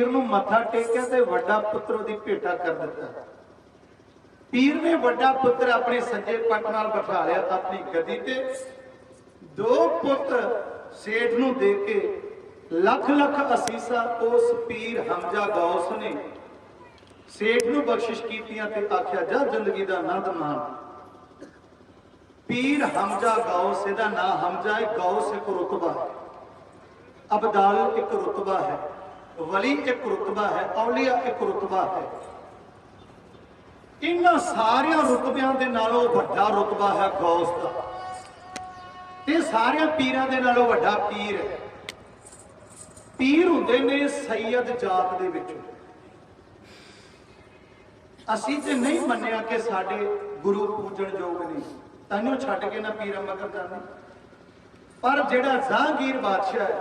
नूं मत्था टेकिया ते वड्डा पुत्र उहदी भेटा कर दिता। पीर ने वड्डा पुत्र अपने सज्जे पट नाल बिठा लिया अपनी गद्दी ते। दो पुत्र सेठ नूं दे के लख लख असीसा उस पीर हमजा गौस ने सेठ नूं बख्शिश कीतियां ते आख्या जा जिंदगी दा आनंद मान। पीर हमजा गौस, इहदा नाम हमजा है, गौस एक रुतबा है, अबदाल एक रुतबा है, वली एक रुतबा है, औलिया एक रुतबा है। इन्हां सारियां रुतबियां दे नालों वड्डा रुतबा है गौस दा। ये सारियां पीरां दे नालों वड्डा पीर है। पीर हुंदे ने सैयद जात दे विचों। असीं ते नहीं मन्निया कि साडे गुरु पूजण योग नहीं, ताइयों छड्ड के ना पीरां मगर करनी। पर जिहड़ा जहांगीर बादशाह है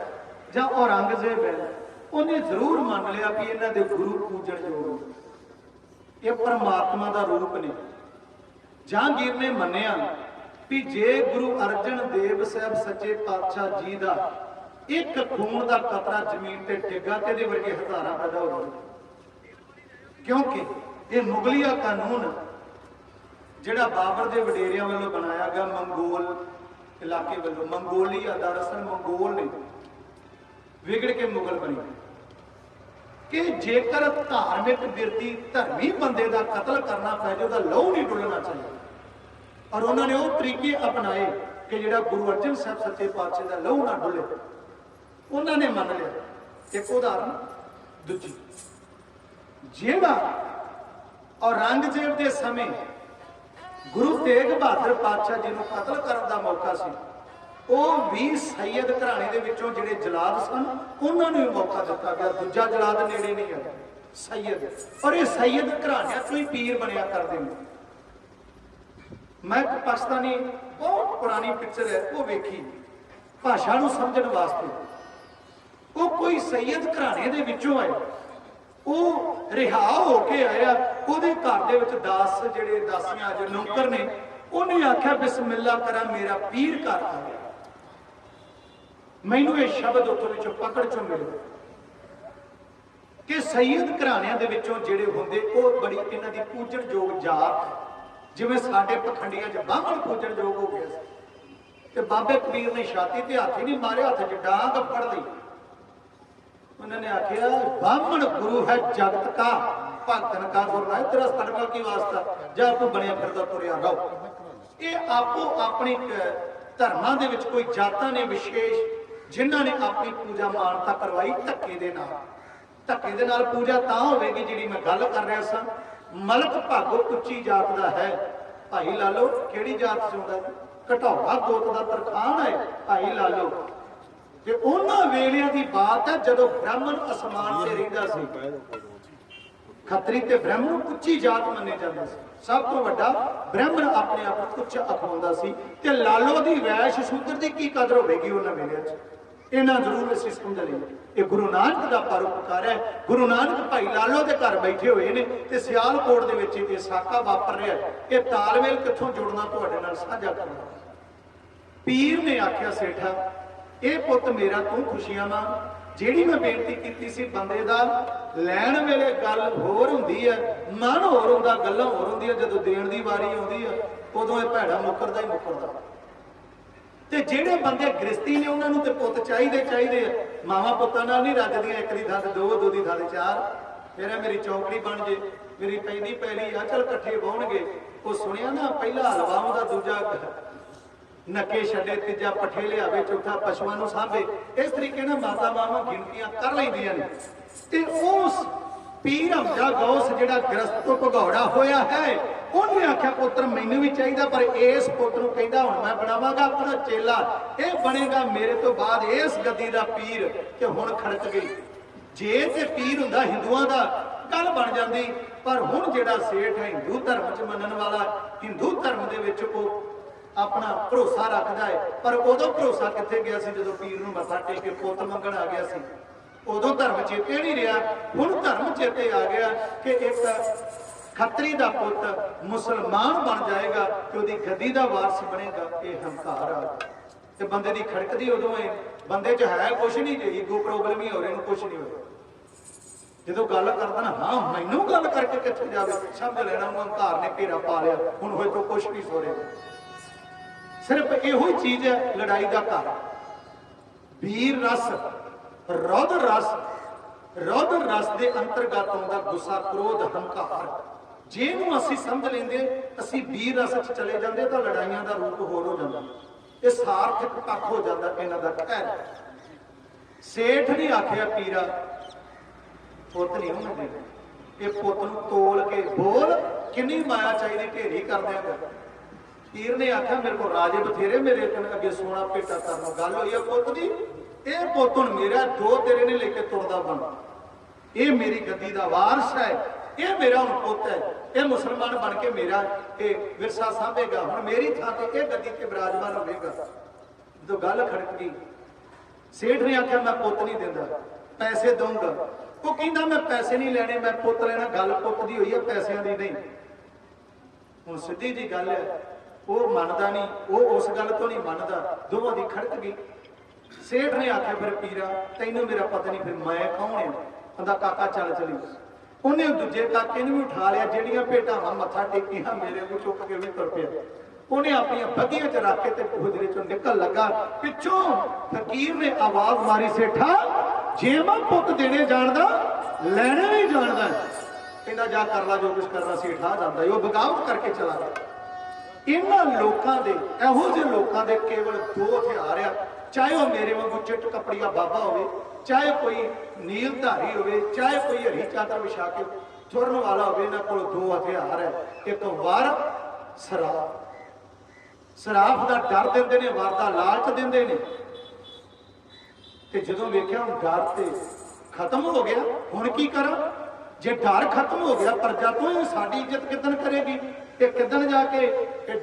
जां औरंगजेब है, उन्हें जरूर मान लिया भी इन्हां दे गुरु पूजण योग, ये परमात्मा का रूप ने। जहांगीर ने मन्निया भी जे गुरु अर्जन देव साहब सच्चे पातशाह जी का एक खून का कतरा जमीन ते डिगा ते वर्गे हजारां पैदा हो जाए, क्योंकि ये मुगलिया कानून जिहड़ा बाबर के वडेरियां वालों बनाया गया मंगोल इलाके वालों, मंगोलिया दरअसल मंगोल ने विगड़ के मुगल बने कि जेकर धार्मिक बिरती धर्मी बंदे का कतल करना पै जाए तो लहू नहीं डुलना चाहिए। और उन्होंने वो तरीके अपनाए कि जिहड़ा गुरु अर्जन साहब सच्चे पातशाह का लहू ना डुले, उन्होंने मान लिया। एक उदाहरण दूजी, जिहड़ा औरंगजेब के समय गुरु तेग बहादुर पातशाह जी को कतल करने का मौका सी, ਉਹ ਵੀ सैयद घराने ਦੇ ਵਿੱਚੋਂ ਜਿਹੜੇ ਜਲਾਦ ਸਨ ਉਹਨਾਂ ਨੂੰ ਮੌਕਾ ਦਿੱਤਾ ਗਿਆ। ਦੂਜਾ ਜਲਾਦ ਨੇੜੇ ਨਹੀਂ ਆਇਆ, सैयद। और ये सैयद घराणिਆਂ ਤੋਂ ਹੀ ਪੀਰ ਬਣਿਆ ਕਰਦੇ ਨੇ। मैं एक पाकिस्तानी बहुत पुरानी पिक्चर है वो वेखी भाषा ਨੂੰ ਸਮਝਣ ਵਾਸਤੇ। ਉਹ कोई सैयद घराਣੇ ਦੇ ਵਿੱਚੋਂ ਆਏ, ਉਹ ਰਿਹਾ ਹੋ ਕੇ ਆਇਆ, ਉਹਦੇ ਘਰ ਦੇ ਵਿੱਚ ਦਾਸ ਜਿਹੜੇ ਦਾਸੀਆਂ ਜੋ ਨੌਕਰ ਨੇ, ਉਹਨੇ ਆਖਿਆ ਬਿਸਮਿल्ला करा मेरा पीर घर आ गया। मैनू ये शब्द उत्थों पकड़ चो मिले कि सैयद घराणिਆਂ ਦੇ ਵਿੱਚੋਂ ਜਿਹੜੇ ਹੁੰਦੇ ਉਹ बड़ी इन्हां दी पूजण योग जात, जिवें साडे पखंडियां च बाहमण पूजण योग हो गया ते बाबे कबीर ने छाती ते हाथ ही नहीं मारे, हाथ च डांग फड़ ली। उन्होंने आखिया बाहमण गुरु है जगत का, भगतन का गुरु है, तेरा साडे नाल की वास्ता, जा तू बनिया फिरदा तुरिया रहो। ये आपो अपनी धर्मां दे विच कोई जातां ने विशेष जिन्हां ने अपनी पूजा मानता करवाई धक्के दे नाल। धक्के दे नाल पूजा तां होवेगी जिहड़ी मैं गल कर रहा सां। मलक भागो उच्ची जात दा है, भाई लालो किहड़ी जात च हुंदा है, घटौड़ा गोत दा तरखान है भाई लालो। ते उन्हां वेलियां दी बात है जदों ब्राह्मण आसमान ते रहिंदा सी। खतरी ते ब्राह्मण उच्ची जात मन्ने जांदे सी, सब तो वड्डा ब्राह्मण अपने आप उच्च अखाउंदा सी। ते लालो दी वैश शूद्र दी की कदर होवेगी उन्हां वेलियां च, इन्हां जरूर असीं समझ लईए। ये गुरु नानक दा परोपकार है। गुरु नानक भाई लालो दे घर बैठे हुए ने ते सियालकोट दे विच ये साका वापर रहा है। ये तालमेल कित्थों जुड़ना तुहाडे नाल साझा करना। पीर ने आख्या सेठा ये पुत मेरा तू खुशियां मान, ਜਿਹੜੀ मैं बेनती की सी बंदे दा लैण वेले गल होर हुंदी है, मन होर हुंदा, गल्लां होर हुंदियां, जदों देण दी वारी आउंदी है उदों ये भैड़ा मुकरदा ही मुकरदा। ते जिहड़े बंदे गृहस्थी ने उन्हां नूं ते पुੱਤ चाहीदे मावां पुੱਤਾਂ नाल नहीं रजदियां, एक दी थां ते दो, दो दी थां ते चार, फिर मेरी चौकड़ी बन जे, मेरी पैंदी पैली आ, चल इकट्ठे बहणगे। ਉਹ सुनिया ना पहला हलवा आउंदा, दूजा नके छे, तीजा पठे लियावे, चौथा पशुओं को सांभे। इस तरीके ना माता मावां गिनतियां कर लैंदियां ने। ते उस पीर हमजा गौस जिहड़ा गृहस्थ तो भगौड़ा होया है, उन्हें आख्या पुत्र मैनू भी चाहिए, पर इस पुत्र नूं कहंदा हुण मैं बनावांगा अपना चेला, ये बनेगा मेरे तो बाद इस गद्दी दा पीर। कि हुण खड़क गई। जे ते पीर हुंदा हिंदुआं दा गल बन जांदी, पर हुण जिहड़ा सेठ है हिंदू धर्म च मनण वाला, हिंदू धर्म दे विच अपना भरोसा रखता है। पर उदों भरोसा कित्थे गया सी जदों पीर नूं मत्था टेक के पुੱਤ मंगण आ गया सी। उदों धर्म चेते नहीं रहा, हुण धर्म चेते आ गया कि एक खतरी दा पुੱਤ मुसलमान बन जाएगा कि उहदी गद्दी दा वारस बनेगा। ये हंकार आ ते बंदे दी खड़कदी उदों है, बंदे च है कुछ नहीं, जे ईगो प्रॉब्लम ही हो रही, कुछ नहीं हो। जो गल करदा ना, हाँ मैनू गल करके कित्थे जावे, समझ लेना वो हंकार ने घेरा पा लिया, हुण होए तो कुछ नहीं सो रहा। सिर्फ इहो चीज है लड़ाई का घर। वीर रस, रौद्र रस, रौद्र रस के अंतर्गत आउंदा गुस्सा, क्रोध, हंकार। जेनू असीं समझ लेंदे, असीं वीर रस च चले जांदे तां लड़ाइयां दा रूप होर हो जांदा, ये सार्थक पक्ष हो जाता इन्हां दा। खैर सेठ ने आखिया पीरा पुत नहीं होने देना, ये पुत नूं तोल के बोल किन्नी माया चाहिए ढेरी कर देंगा। पीर ने आख्या मेरे को राजे बथेरे, मेरे अगे सोना भेटा करना। गल हुई है पुत दी, ये पुत हुण मेरा जो तेरे ने लेके तुरदा बन, ये मेरी गद्दी दा वारस है, ये मेरा हुण पुत है, ये मुसलमान बन के मेरा ये विरसा साभेगा, हुण मेरी थां ते ये गद्दी ते विराजमान होवेगा। जो गल खड़क गई, सेठ ने आख्या मैं पुत नहीं देंदा, पैसे दूंगा। वो कहंदा मैं पैसे नहीं लेने, मैं पुत लेना। गल पुत दी हुई है, पैसों की नहीं। हुण सीधी जी गल है, वो मनदा नहीं, वो उस गल तो नहीं मनदा, दोवां दी खड़क गई। सेठ ने आख्या फिर पीरा तैनू मेरा पता नहीं, फिर मैं कौन है? कहंदा काका चल चली। उन्हें दूजे काके ने भी उठा लिया, ਜਿਹੜੀਆਂ ਭੇਟਾਵਾਂ मत्था टेकियां मेरे को चुक के भी तुर पिया। उन्हें अपन बगिया च रख के हुजरे चों निकल लगा। पिछों फकीर ने आवाज मारी, सेठा जे मैं पुत देने जानदा लैने भी जानदा, कहंदा जा कर ला जो कुछ करना। सेठ आ जांदा, वो बगावत करके चला गया। इन्हां लोकां दे, इहो ਜਿਹੇ लोकां दे केवल दो हथियार आ, चाहे वह मेरे वांगू चिट कपड़िया बाबा होवे, चाहे कोई नीलधारी होवे, चाहे कोई हरी चादर विछा के तुरन वाला होवे। इन्हां कोल दो हथियार है, एक वार, सराफ। सराफ का डर देंदे ने, वार का लालच देंदे ने। ते जदों वेख्या हुण डर ते खत्म हो गया, हुण की करा? जे डर खत्म हो गया प्रजा तो ये साडी इज्जत किदन करेगी? ये किदन जाके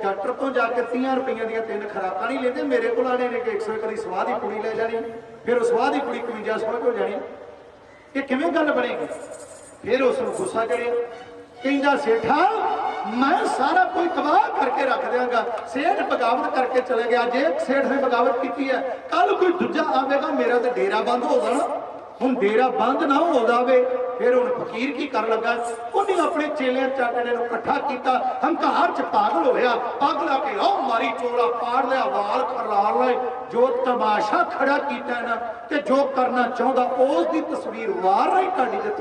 डॉक्टर तो जाके 30 रुपये दी 3 खुराकां नहीं लेंदे, मेरे को आने ने कि 100 कदी स्वाह की कुड़ी ले जानी, फिर उस स्वाह की कुड़ी 5100 हो जानी। ये किवें गल बनेगी? फिर उसनूं गुस्सा चढ़िया, कहंदा सेठा मैं सारा कोई तबाह करके रख देंगा। सेठ बगावत करके चले गया। जे सेठ ने बगावत की है, कल कोई दूजा आवेगा, मेरा तो डेरा बंद हो जाना। हुण डेरा बंद ना हो जावे, फिर हुण फकीर की कर लगा? उन्हें अपने चेलियां चाटने को इकट्ठा किया, हंकार च पागल होया, पग ला के आओ मारी चोला पाड़ लिया, वाल खरलार लए। जो तमाशा खड़ा किया ना, ते जो करना चाहता उस दी तस्वीर वार रही तुहाडी जित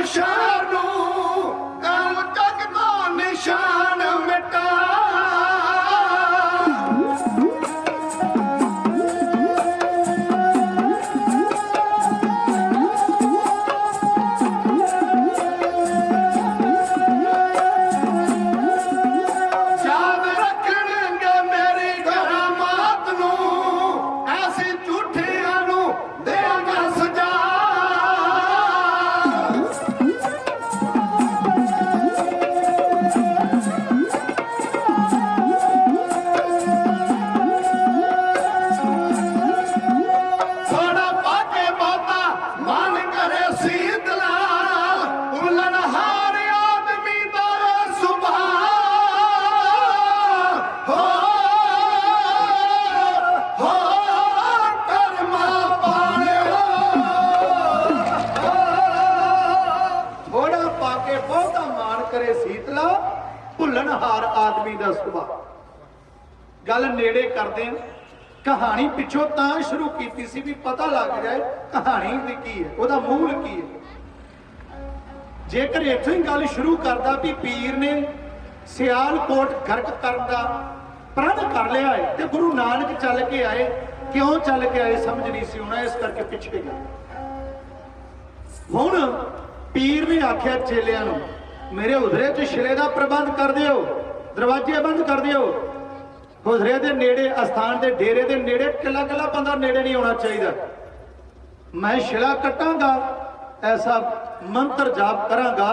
शहर नूं जग दा निशान मिटा ਭੁੱਲਣਹਾਰ ਆਦਮੀ ਦਾ ਸੁਭਾਅ। ਗੱਲ ਨੇੜੇ ਕਰਦੇ ਆ। ਕਹਾਣੀ ਪਿੱਛੋਂ ਤਾਂ ਸ਼ੁਰੂ ਕੀਤੀ ਸੀ ਵੀ ਪਤਾ ਲੱਗ ਜਾਏ ਕਹਾਣੀ ਦੀ ਕੀ ਹੈ, ਉਹਦਾ ਮੂਲ ਕੀ ਹੈ। ਜੇਕਰ ਇੱਥੋਂ ਹੀ ਗੱਲ ਸ਼ੁਰੂ ਕਰਦਾ ਵੀ ਪੀਰ ਨੇ ਸਿਆਲਕੋਟ ਗਰਕ ਕਰਨ ਦਾ ਪ੍ਰਣ ਕਰ ਲਿਆ ਹੈ ਤੇ ਗੁਰੂ ਨਾਨਕ ਚੱਲ ਕੇ ਆਏ, ਕਿਉਂ ਚੱਲ ਕੇ ਆਏ ਸਮਝ ਨਹੀਂ ਸੀ ਆਉਣਾ, ਇਸ ਕਰਕੇ ਪਿੱਛੇ ਗਏ। ਹੁਣ ਪੀਰ ਨੇ ਆਖਿਆ ਚੇਲਿਆਂ ਨੂੰ, मेरे उधरे च शिले का प्रबंध कर दियो, दरवाजे बंद कर दियो। उधरे दे नेड़े अस्थान दे डेरे दे नेड़े कला कला बंदा नेड़े नहीं होना चाहिए। मैं शिला कटांगा, ऐसा मंत्र जाप करांगा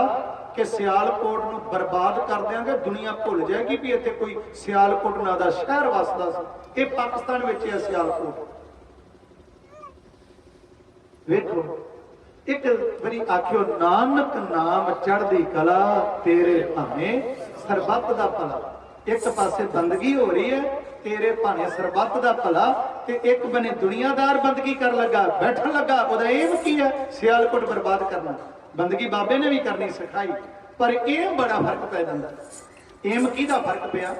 कि सियालकोट नूं बर्बाद कर देंगे, दुनिया भुल जाएगी भी इत्थे कोई सियालकोट नां दा शहर वसदा सी। ये पाकिस्तान विच है सियालकोट। वेखो एक बड़ी आखियो, नानक नाम चढ़दी कला तेरे भाने सरबत दा भला। एक पासे बंदगी हो रही है तेरे भाने सरबत दा भला, ते एक बने दुनियादार बंदगी कर लगा, बैठन लगा। ओदा एम की है? सियालकोट बर्बाद करना। बंदगी बाबे ने भी करनी सिखाई, पर एम बड़ा फर्क पै जांदा। एम किहदा फर्क पिया?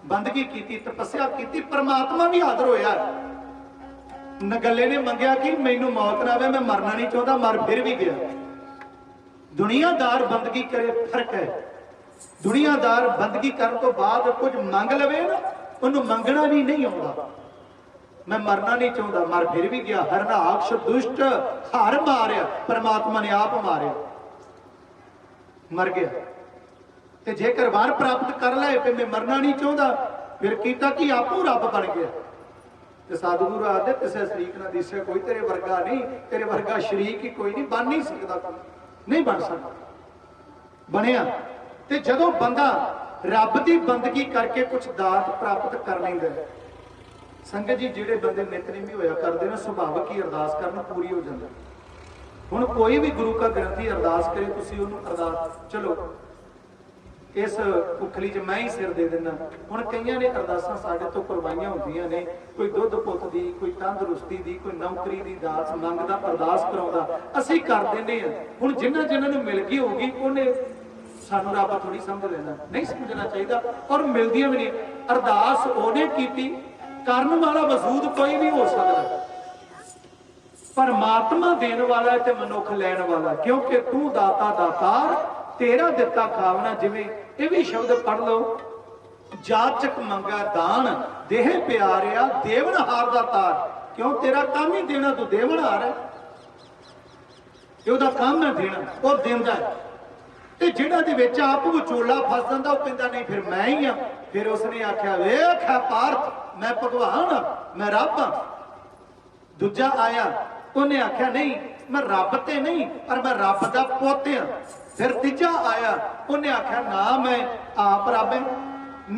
बंदगी कीती, तपस्या कीती, परमात्मा भी हाज़र होया। नगले ने मंगया कि मैनू मौत ना आवे, मैं मरना नहीं चाहता, मर फिर भी गया। दुनियादार बंदगी करे, फर्क है। दुनियादार बंदगी करने तो बाद कुछ मंग लवे ना, उन्होंने मंगना भी नहीं आता। मैं मरना नहीं चाहता, मर फिर भी गया। हरनाक्ष दुष्ट हर मारिया, परमात्मा ने आप मारिया, मर गया। ते जेकर वार प्राप्त कर ले फिर मैं मरना नहीं चाहता, फिर कीता कि आपू रब बन गया। सतगुरु आदे किसी शरीक ना दिसे कोई, तेरे वर्गा नहीं, तेरे वर्गा शरीक ही कोई नहीं, बन नहीं सकता, नहीं बन सकता। बनया ते जदों बंदा रब की बंदगी करके कुछ दात प्राप्त कर लेंदा, संगत जी जिहड़े बंदे नितनेमी होया करदे ना, सुभावक ही अरदास करना पूरी हो जांदा। हुण कोई भी गुरु का ग्रंथी अरदास करे, तुसीं उहनूं अरदास चलो इस उखली च मैं ही सिर दे देना। हुण कईयां ने अरदासां साडे तो करवाइयां हुंदियां ने, कोई दुध पुੱਤ दी, कोई तंदरुस्ती दी, कोई नौकरी दी दास मंगदा, अरदास कराउंदा, असीं कर दिंदे आ। हुण जिन्हां नूं मिल गई होगी उहने सानूं रब थोड़ी समझ लेना, नहीं समझना चाहिए। और मिलदियां भी नहीं। अरदास उहने कीती, करन वाला वजूद कोई भी हो सकदा, परमात्मा देण वाला ते मनुख लैण वाला। क्योंकि तू दाता दातार, तेरा दिता खावना। जिवें ये भी शब्द पढ़ लो, जाचक मंगा दान, देह प्यारिया देवनहार दा तार। क्यों? तेरा काम ही देना, तू देवनहार है, ਉਹਦਾ ਕੰਮ ਹੈ ਦੇਣਾ, ਉਹ ਦਿੰਦਾ। ਤੇ ਜਿਹੜਾ ਦੇ ਵਿੱਚ ਆਪ ਵਿਚੋਲਾ ਫਸ ਜਾਂਦਾ, ਉਹ ਕਹਿੰਦਾ ਨਹੀਂ ਫਿਰ ਮੈਂ ਹੀ ਆ। ਫਿਰ ਉਸਨੇ ਆਖਿਆ, ਵੇਖ ਹੈ ਪਾਰਥ, ਮੈਂ ਭਗਵਾਨ ਆ, ਮੈਂ ਰੱਬ ਆ। ਦੂਜਾ ਆਇਆ, ਉਹਨੇ ਆਖਿਆ ਨਹੀਂ मैं रब ते नहीं पर मैं रब दा पुत हां। फिर तीजा आया, उन्हें आख्या ना मैं आप रब है,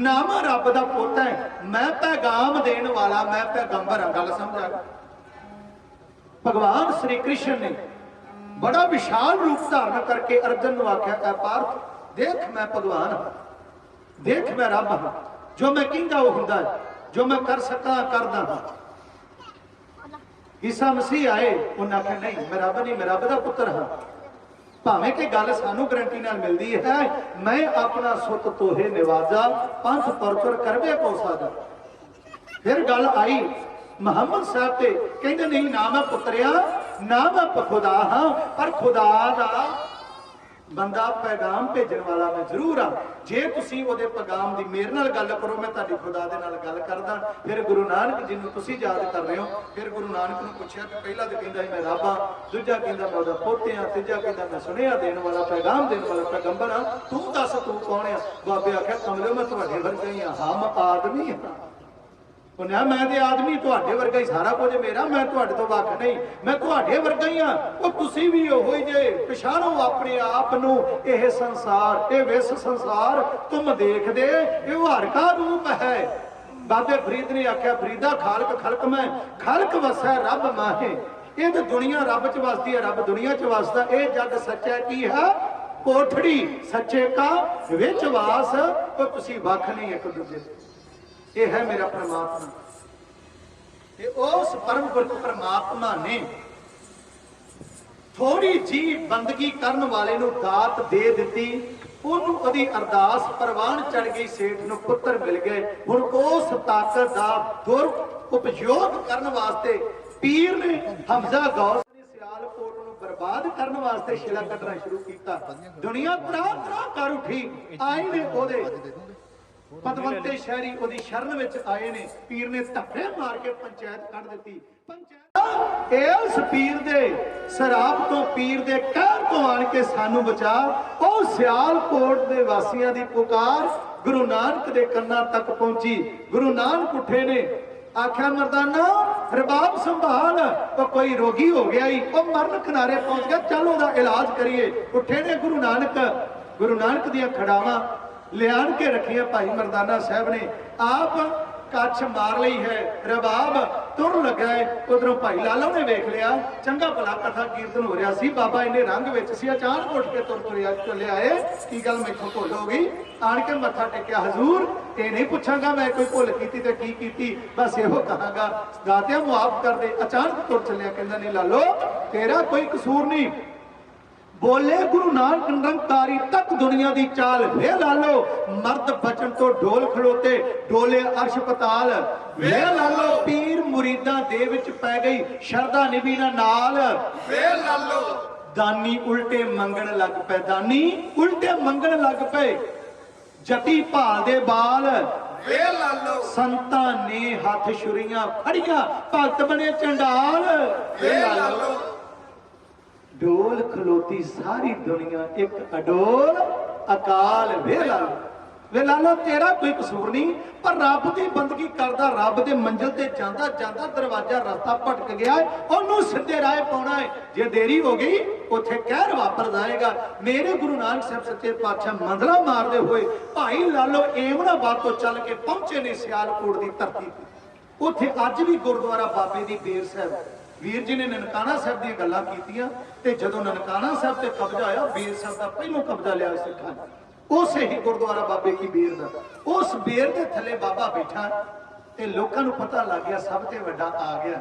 ना मैं रब दा पुत है, मैं पैगाम देण वाला, मैं पैगंबर हां। गल समझ आ गई। भगवान श्री कृष्ण ने बड़ा विशाल रूप धारण करके अर्जुन नूं आख्या, ऐ पार्थ देख मैं भगवान हां, देख मैं रब हां, जो मैं कहंदा वो हुंदा है, जो मैं कर सकां करदा हां। ईसा मसीह आए, उन्हें आख्या नहीं मैं रब नहीं, मैं रब दा पुत्र हाँ। भावें कि गल सानू गारंटी नाल मिलदी है, मैं अपना सुत तोहे निवाजा, पंथ परचुर करवे को सादा। फिर गल आई मुहम्मद साहब ते, कहंदे नहीं ना मैं पुत्रिया ना मैं खुदा हाँ, पर खुदा दा ਬੰਦਾ ਪੈਗਾਮ ਭੇਜਣ ਵਾਲਾ ਮੈਂ ਜ਼ਰੂਰ ਆ। ਜੇ ਤੁਸੀਂ ਉਹਦੇ ਪੈਗਾਮ ਦੀ ਮੇਰੇ ਨਾਲ ਗੱਲ ਕਰੋ, ਮੈਂ ਤੁਹਾਡੀ ਖੁਦਾ ਦੇ ਨਾਲ ਗੱਲ ਕਰਦਾ। ਫਿਰ ਗੁਰੂ ਨਾਨਕ ਜੀ ਨੂੰ ਤੁਸੀਂ ਯਾਦ ਕਰ ਰਹੇ ਹੋ। ਫਿਰ ਗੁਰੂ ਨਾਨਕ ਨੂੰ ਪੁੱਛਿਆ ਕਿ ਪਹਿਲਾ ਤਾਂ ਕਹਿੰਦਾ ਸੀ ਮੈਂ ਰੱਬ ਆ, ਦੂਜਾ ਕਹਿੰਦਾ ਮੈਂ ਉਹਦਾ ਪੁੱਤ ਆ, ਤੀਜਾ ਕਹਿੰਦਾ ਮੈਂ ਸੁਨੇਹਾ ਦੇਣ ਵਾਲਾ, ਪੈਗਾਮ ਦੇਣ ਵਾਲਾ ਪੈਗੰਬਰ ਆ। ਤੂੰ ਦੱਸ ਤੂੰ ਕੌਣ ਆ? ਬਾਬੇ ਆਖਿਆ ਕਮਲਿਓ ਮੈਂ ਤੁਹਾਡੇ ਵਰਗਾ ਹੀ ਆ, ਹਮ ਆਦਮੀ ਹਾਂ। ਉਹਨੇ ਮੈਂ ਤੇ ਆਦਮੀ ਤੁਹਾਡੇ ਵਰਗਾ ਹੀ, ਸਾਰਾ ਕੁਝ ਮੇਰਾ, ਮੈਂ ਤੁਹਾਡੇ ਤੋਂ ਵੱਖ ਨਹੀਂ, ਮੈਂ ਤੁਹਾਡੇ ਵਰਗਾ ਹੀ ਆ। ਉਹ ਤੁਸੀਂ ਵੀ ਉਹੋ ਹੀ ਜੇ, ਪਛਾਣੋ ਆਪਣੇ ਆਪ ਨੂੰ। ਇਹ ਸੰਸਾਰ, ਇਹ ਵਿਸ ਸੰਸਾਰ ਤੁਮ ਦੇਖਦੇ, ਇਹ ਹਰ ਕਾ ਰੂਪ ਹੈ। ਬਾਬੇ ਫਰੀਦ ਨੇ ਆਖਿਆ ਫਰੀਦਾ ਖਾਲਕ ਖਲਕ ਮੈਂ, ਖਲਕ ਵਸੈ ਰੱਬ ਮਾਹੇ। ਇਹ ਤਾਂ ਦੁਨੀਆ ਰੱਬ ਚ ਵਸਦੀ ਹੈ, ਰੱਬ ਦੁਨੀਆ ਚ ਵਸਦਾ। ਇਹ ਜੱਗ ਸੱਚਾ ਕੀ ਹੈ? ਕੋਠੜੀ ਸੱਚੇ ਕਾ ਵਿੱਚ ਵਾਸ। ਉਹ ਤੁਸੀਂ ਵੱਖ ਨਹੀਂ ਇੱਕ ਦੂਜੇ ਤੋਂ। ਇਹ ਹੈ ਮੇਰਾ ਪਰਮਾਤਮਾ। ਤੇ ਉਸ ਪਰਮ ਗੁਰੂ ਪਰਮਾਤਮਾ ਨੇ ਥੋੜੀ ਜੀ ਬੰਦਗੀ ਕਰਨ ਵਾਲੇ ਨੂੰ ਦਾਤ ਦੇ ਦਿੱਤੀ। ਉਹਨੂੰ ਉਹਦੀ ਅਰਦਾਸ ਪ੍ਰਵਾਨ ਚੜ ਗਈ, ਸੇਠ ਨੂੰ ਪੁੱਤਰ ਮਿਲ ਗਏ। ਹੁਣ ਉਸ ਤਾਕਤ ਦਾ ਦੁਰ ਉਪਯੋਗ ਕਰਨ ਵਾਸਤੇ ਪੀਰ ਨੇ ਹਮਜ਼ਾ ਗੌਸ ਨੇ ਸਿਆਲਕੋਟ ਨੂੰ ਬਰਬਾਦ ਕਰਨ ਵਾਸਤੇ ਸ਼ਿਲਾ ਕੱਢਣਾ ਸ਼ੁਰੂ ਕੀਤਾ। ਦੁਨੀਆ ਤਰਾ ਤਰਾ ਕਰ ਉੱਠੀ। ਆਏ ਨੇ ਉਹਦੇ ਪਦਵੰਤੇ ਸ਼ਹਿਰੀ ਉਹਦੀ ਸ਼ਰਨ ਵਿੱਚ ਆਏ ਨੇ। ਪੀਰ ਨੇ ਧੱਕੇ ਮਾਰ ਕੇ ਪੰਚਾਇਤ ਕੱਢ ਦਿੱਤੀ। ਪੰਚਾਇਤ ਇਸ ਪੀਰ ਦੇ ਸ਼ਰਾਬ ਤੋਂ, ਪੀਰ ਦੇ ਕਹਿਰ ਤੋਂ ਆਣ ਕੇ ਸਾਨੂੰ ਬਚਾ। ਉਹ ਸਿਆਲਕੋਟ ਦੇ ਵਾਸੀਆਂ ਦੀ ਪੁਕਾਰ ਗੁਰੂ ਨਾਨਕ ਦੇ ਕੰਨਾਂ ਤੱਕ ਪਹੁੰਚੀ। ਗੁਰੂ ਨਾਨਕ ਉੱਠੇ ਨੇ, ਆਖਿਆ ਮਰਦਾਨਾ ਰਬਾਬ ਸੰਭਾਲ। ਉਹ ਕੋਈ ਰੋਗੀ ਹੋ ਗਿਆ ਹੀ, ਉਹ ਮਰਨ ਕਿਨਾਰੇ ਪਹੁੰਚ ਗਿਆ, ਚੱਲ ਉਹਦਾ ਇਲਾਜ ਕਰੀਏ। ਉੱਠੇ ਨੇ ਗੁਰੂ ਨਾਨਕ ਦੀਆਂ ਖੜਾਵਾਂ ਲਿਆਣ ਕੇ ਰੱਖੀਆਂ ਭਾਈ ਮਰਦਾਨਾ ਸਾਹਿਬ ਨੇ। ਆਪ ਕੱਛ ਮਾਰ ਲਈ ਹੈ, ਰਬਾਬ ਤੁਰ ਲੱਗਾ ਹੈ। ਉਧਰੋਂ ਭਾਈ ਲਾਲੋ ਨੇ ਵੇਖ ਲਿਆ, ਚੰਗਾ ਭਲਾ ਕਥਾ ਕੀਰਤਨ ਹੋ ਰਿਹਾ ਸੀ, ਬਾਬਾ ਇੰਨੇ ਰੰਗ ਵਿੱਚ ਸੀ, ਅਚਾਨਕ ਉੱਠ ਕੇ ਤੁਰਿਆ ਏ। ਕੀ ਗੱਲ ਮੈਥੋਂ ਭੁੱਲ ਹੋ ਗਈ? ਆਣ ਕੇ ਮੱਥਾ ਟੇਕਿਆ, ਹਜ਼ੂਰ ਇਹ ਨਹੀਂ ਪੁੱਛਾਂਗਾ ਮੈਂ ਕੋਈ ਭੁੱਲ ਕੀਤੀ ਤੇ ਕੀ ਕੀਤੀ, ਬਸ ਇਹੋ ਕਹਾਂਗਾ ਦਾਤਿਆ ਮੁਆਫ ਕਰ ਦੇ। ਅਚਾਨਕ ਤੁਰ ਚੱਲਿਆ, ਕਹਿੰਦਾ ਨਹੀਂ ਲਾਲੋ ਤੇਰਾ ਕੋਈ ਕਸੂਰ ਨਹੀਂ। ਬੋਲੇ ਗੁਰੂ ਨਾਨਕ ਨਿਰੰਕਾਰੀ ਤੱਕ ਦੁਨੀਆ ਦੀ ਚਾਲ। ਵੇ ਲਾਲੋ ਮਰਦ ਬਚਨ ਤੋਂ ਢੋਲ ਖਲੋਤੇ, ਡੋਲੇ ਅਰਸ਼ ਪਤਾਲ। ਵੇ ਲਾਲੋ ਪੀਰ ਮੁਰੀਦਾਂ ਦੇ ਵਿੱਚ ਪੈ ਗਈ ਸ਼ਰਧਾ ਨਿਭੀ ਨਾਲ। ਵੇ ਲਾਲੋ ਦਾਨੀ ਉਲਟੇ ਮੰਗਣ ਲੱਗ ਪਏ, ਦਾਨੀ ਉਲਟੇ ਮੰਗਣ ਲੱਗ ਪਏ। ਜਤੀ ਭਾਲ ਦੇ ਬਾਲ। ਵੇ ਲਾਲੋ ਸੰਤਾਂ ਨੇ ਹੱਥ ਛੁਰੀਆਂ ਫੜੀਆਂ, ਭਗਤ ਬਣੇ ਚੰਡਾਲ। ਵੇ ਲਾਲੋ ਡੋਲ ਖਲੋਤੀ ਸਾਰੀ ਦੁਨੀਆ, ਇੱਕ ਅਡੋਲ ਅਕਾਲ। ਵੇ ਲਾਲੋ ਤੇਰਾ ਕੋਈ ਕਸੂਰ ਨਹੀਂ, ਪਰ ਰੱਬ ਦੀ ਬੰਦਗੀ ਕਰਦਾ, ਰੱਬ ਦੇ ਮੰਜ਼ਿਲ ਤੇ ਜਾਂਦਾ ਜਾਂਦਾ ਦਰਵਾਜ਼ਾ ਰਸਤਾ ਭਟਕ ਗਿਆ, ਉਹਨੂੰ ਸਿੱਧੇ ਰਾਹ ਪਾਉਣਾ ਹੈ। ਜੇ ਦੇਰੀ ਹੋ ਗਈ ਉੱਥੇ ਕਹਿਰ ਵਾਪਰ ਜਾਏਗਾ। ਮੇਰੇ ਗੁਰੂ ਨਾਨਕ ਸਾਹਿਬ ਸੱਚੇ ਪਾਤਸ਼ਾਹ ਮੰਦਲਾ ਮਾਰਦੇ ਹੋਏ ਭਾਈ ਲਾਲੋ ਏਮਨਾਬਾਦ ਤੋਂ ਚੱਲ ਕੇ ਪਹੁੰਚੇ ਨੇ ਸਿਆਲਕੋਟ ਦੀ ਧਰਤੀ ਤੇ। ਉੱਥੇ ਅੱਜ ਵੀ ਗੁਰਦੁਆਰਾ ਬਾਬੇ ਦੀ ਬੇਰ ਸਾਹਿਬ, ਵੀਰ ਜੀ ਨੇ ਨਨਕਾਣਾ ਸਾਹਿਬ ਦੀਆਂ ਗੱਲਾਂ ਕੀਤੀਆਂ। ਤੇ ਜਦੋਂ ਨਨਕਾਣਾ ਸਾਹਿਬ ਤੇ ਕਬਜ਼ਾ ਹੋਇਆ, ਬੇਰ ਸਾਹਿਬ ਦਾ ਪਹਿਲੋਂ ਕਬਜ਼ਾ ਲਿਆ ਸਿੱਖਾਂ ਨੇ, ਉਸੇ ਹੀ ਗੁਰਦੁਆਰਾ ਬਾਬੇ ਕੀ ਬੇਰ ਦਾ। ਉਸ ਬੇਰ ਦੇ ਥੱਲੇ ਬਾਬਾ ਬੈਠਾ ਤੇ ਲੋਕਾਂ ਨੂੰ ਪਤਾ ਲੱਗ ਗਿਆ ਸਭ ਤੋਂ ਵੱਡਾ ਆ ਗਿਆ,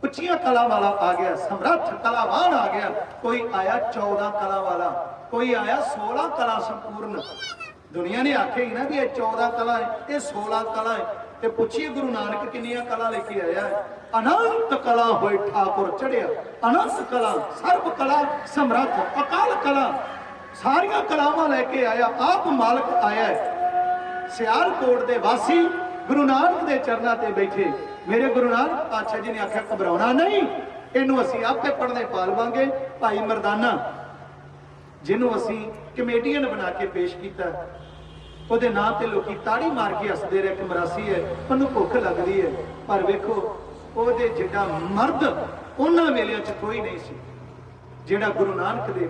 ਉੱਚੀਆਂ ਕਲਾ ਵਾਲਾ ਆ ਗਿਆ, ਸਮਰੱਥ ਕਲਾਵਾਨ ਆ ਗਿਆ। ਕੋਈ ਆਇਆ 14 ਕਲਾ ਵਾਲਾ, ਕੋਈ ਆਇਆ 16 ਕਲਾ ਸੰਪੂਰਨ। ਦੁਨੀਆ ਨੇ ਆਖਿਆ ਹੀ ਨਾ ਵੀ ਇਹ 14 ਕਲਾ ਹੈ, ਇਹ 16 ਕਲਾ ਹੈ। ਤੇ ਪੁੱਛੀਏ ਗੁਰੂ ਨਾਨਕ ਕਿੰਨੀਆਂ ਕਲਾ ਲੈ ਕੇ ਆਇਆ? ਅਨੰਤ ਕਲਾ ਹੋਏ ਠਾਕੁਰ ਚੜਿਆ। ਅਨੰਤ ਕਲਾ, ਸਰਬ ਕਲਾ ਸਮਰੱਥ, ਅਕਾਲ ਕਲਾ, ਸਾਰੀਆਂ ਕਲਾਵਾਂ ਲੈ ਕੇ ਆਇਆ। ਆਪ ਮਾਲਕ ਆਇਆ। ਸਿਆਲਕੋਟ ਦੇ ਵਾਸੀ ਗੁਰੂ ਨਾਨਕ ਦੇ ਚਰਨਾਂ ਤੇ ਬੈਠੇ। ਮੇਰੇ ਗੁਰੂ ਨਾਨਕ ਪਾਤਸ਼ਾਹ ਜੀ ਨੇ ਆਖਿਆ ਘਬਰਾਉਣਾ ਨਹੀਂ, ਇਹਨੂੰ ਅਸੀਂ ਆਪੇ ਪੜ੍ਹਨੇ ਪਾਲਵਾਂਗੇ। ਭਾਈ ਮਰਦਾਨਾ ਜਿਹਨੂੰ ਅਸੀਂ ਕਮੇਡੀਅਨ ਬਣਾ ਕੇ ਪੇਸ਼ ਕੀਤਾ, ਉਹਦੇ ਨਾਂ ਤੇ ਲੋਕੀ ਤਾੜੀ ਮਾਰ ਕੇ ਹੱਸਦੇ ਰਹੇ ਕਿ ਮਰਾਸੀ ਹੈ, ਉਹਨੂੰ ਭੁੱਖ ਲੱਗਦੀ ਹੈ। ਪਰ ਵੇਖੋ ਉਹਦੇ ਜਿਹੜਾ ਮਰਦ ਉਹਨਾਂ ਵੇਲਿਆਂ 'ਚ ਕੋਈ ਨਹੀਂ ਸੀ, ਜਿਹੜਾ ਗੁਰੂ ਨਾਨਕ ਦੇ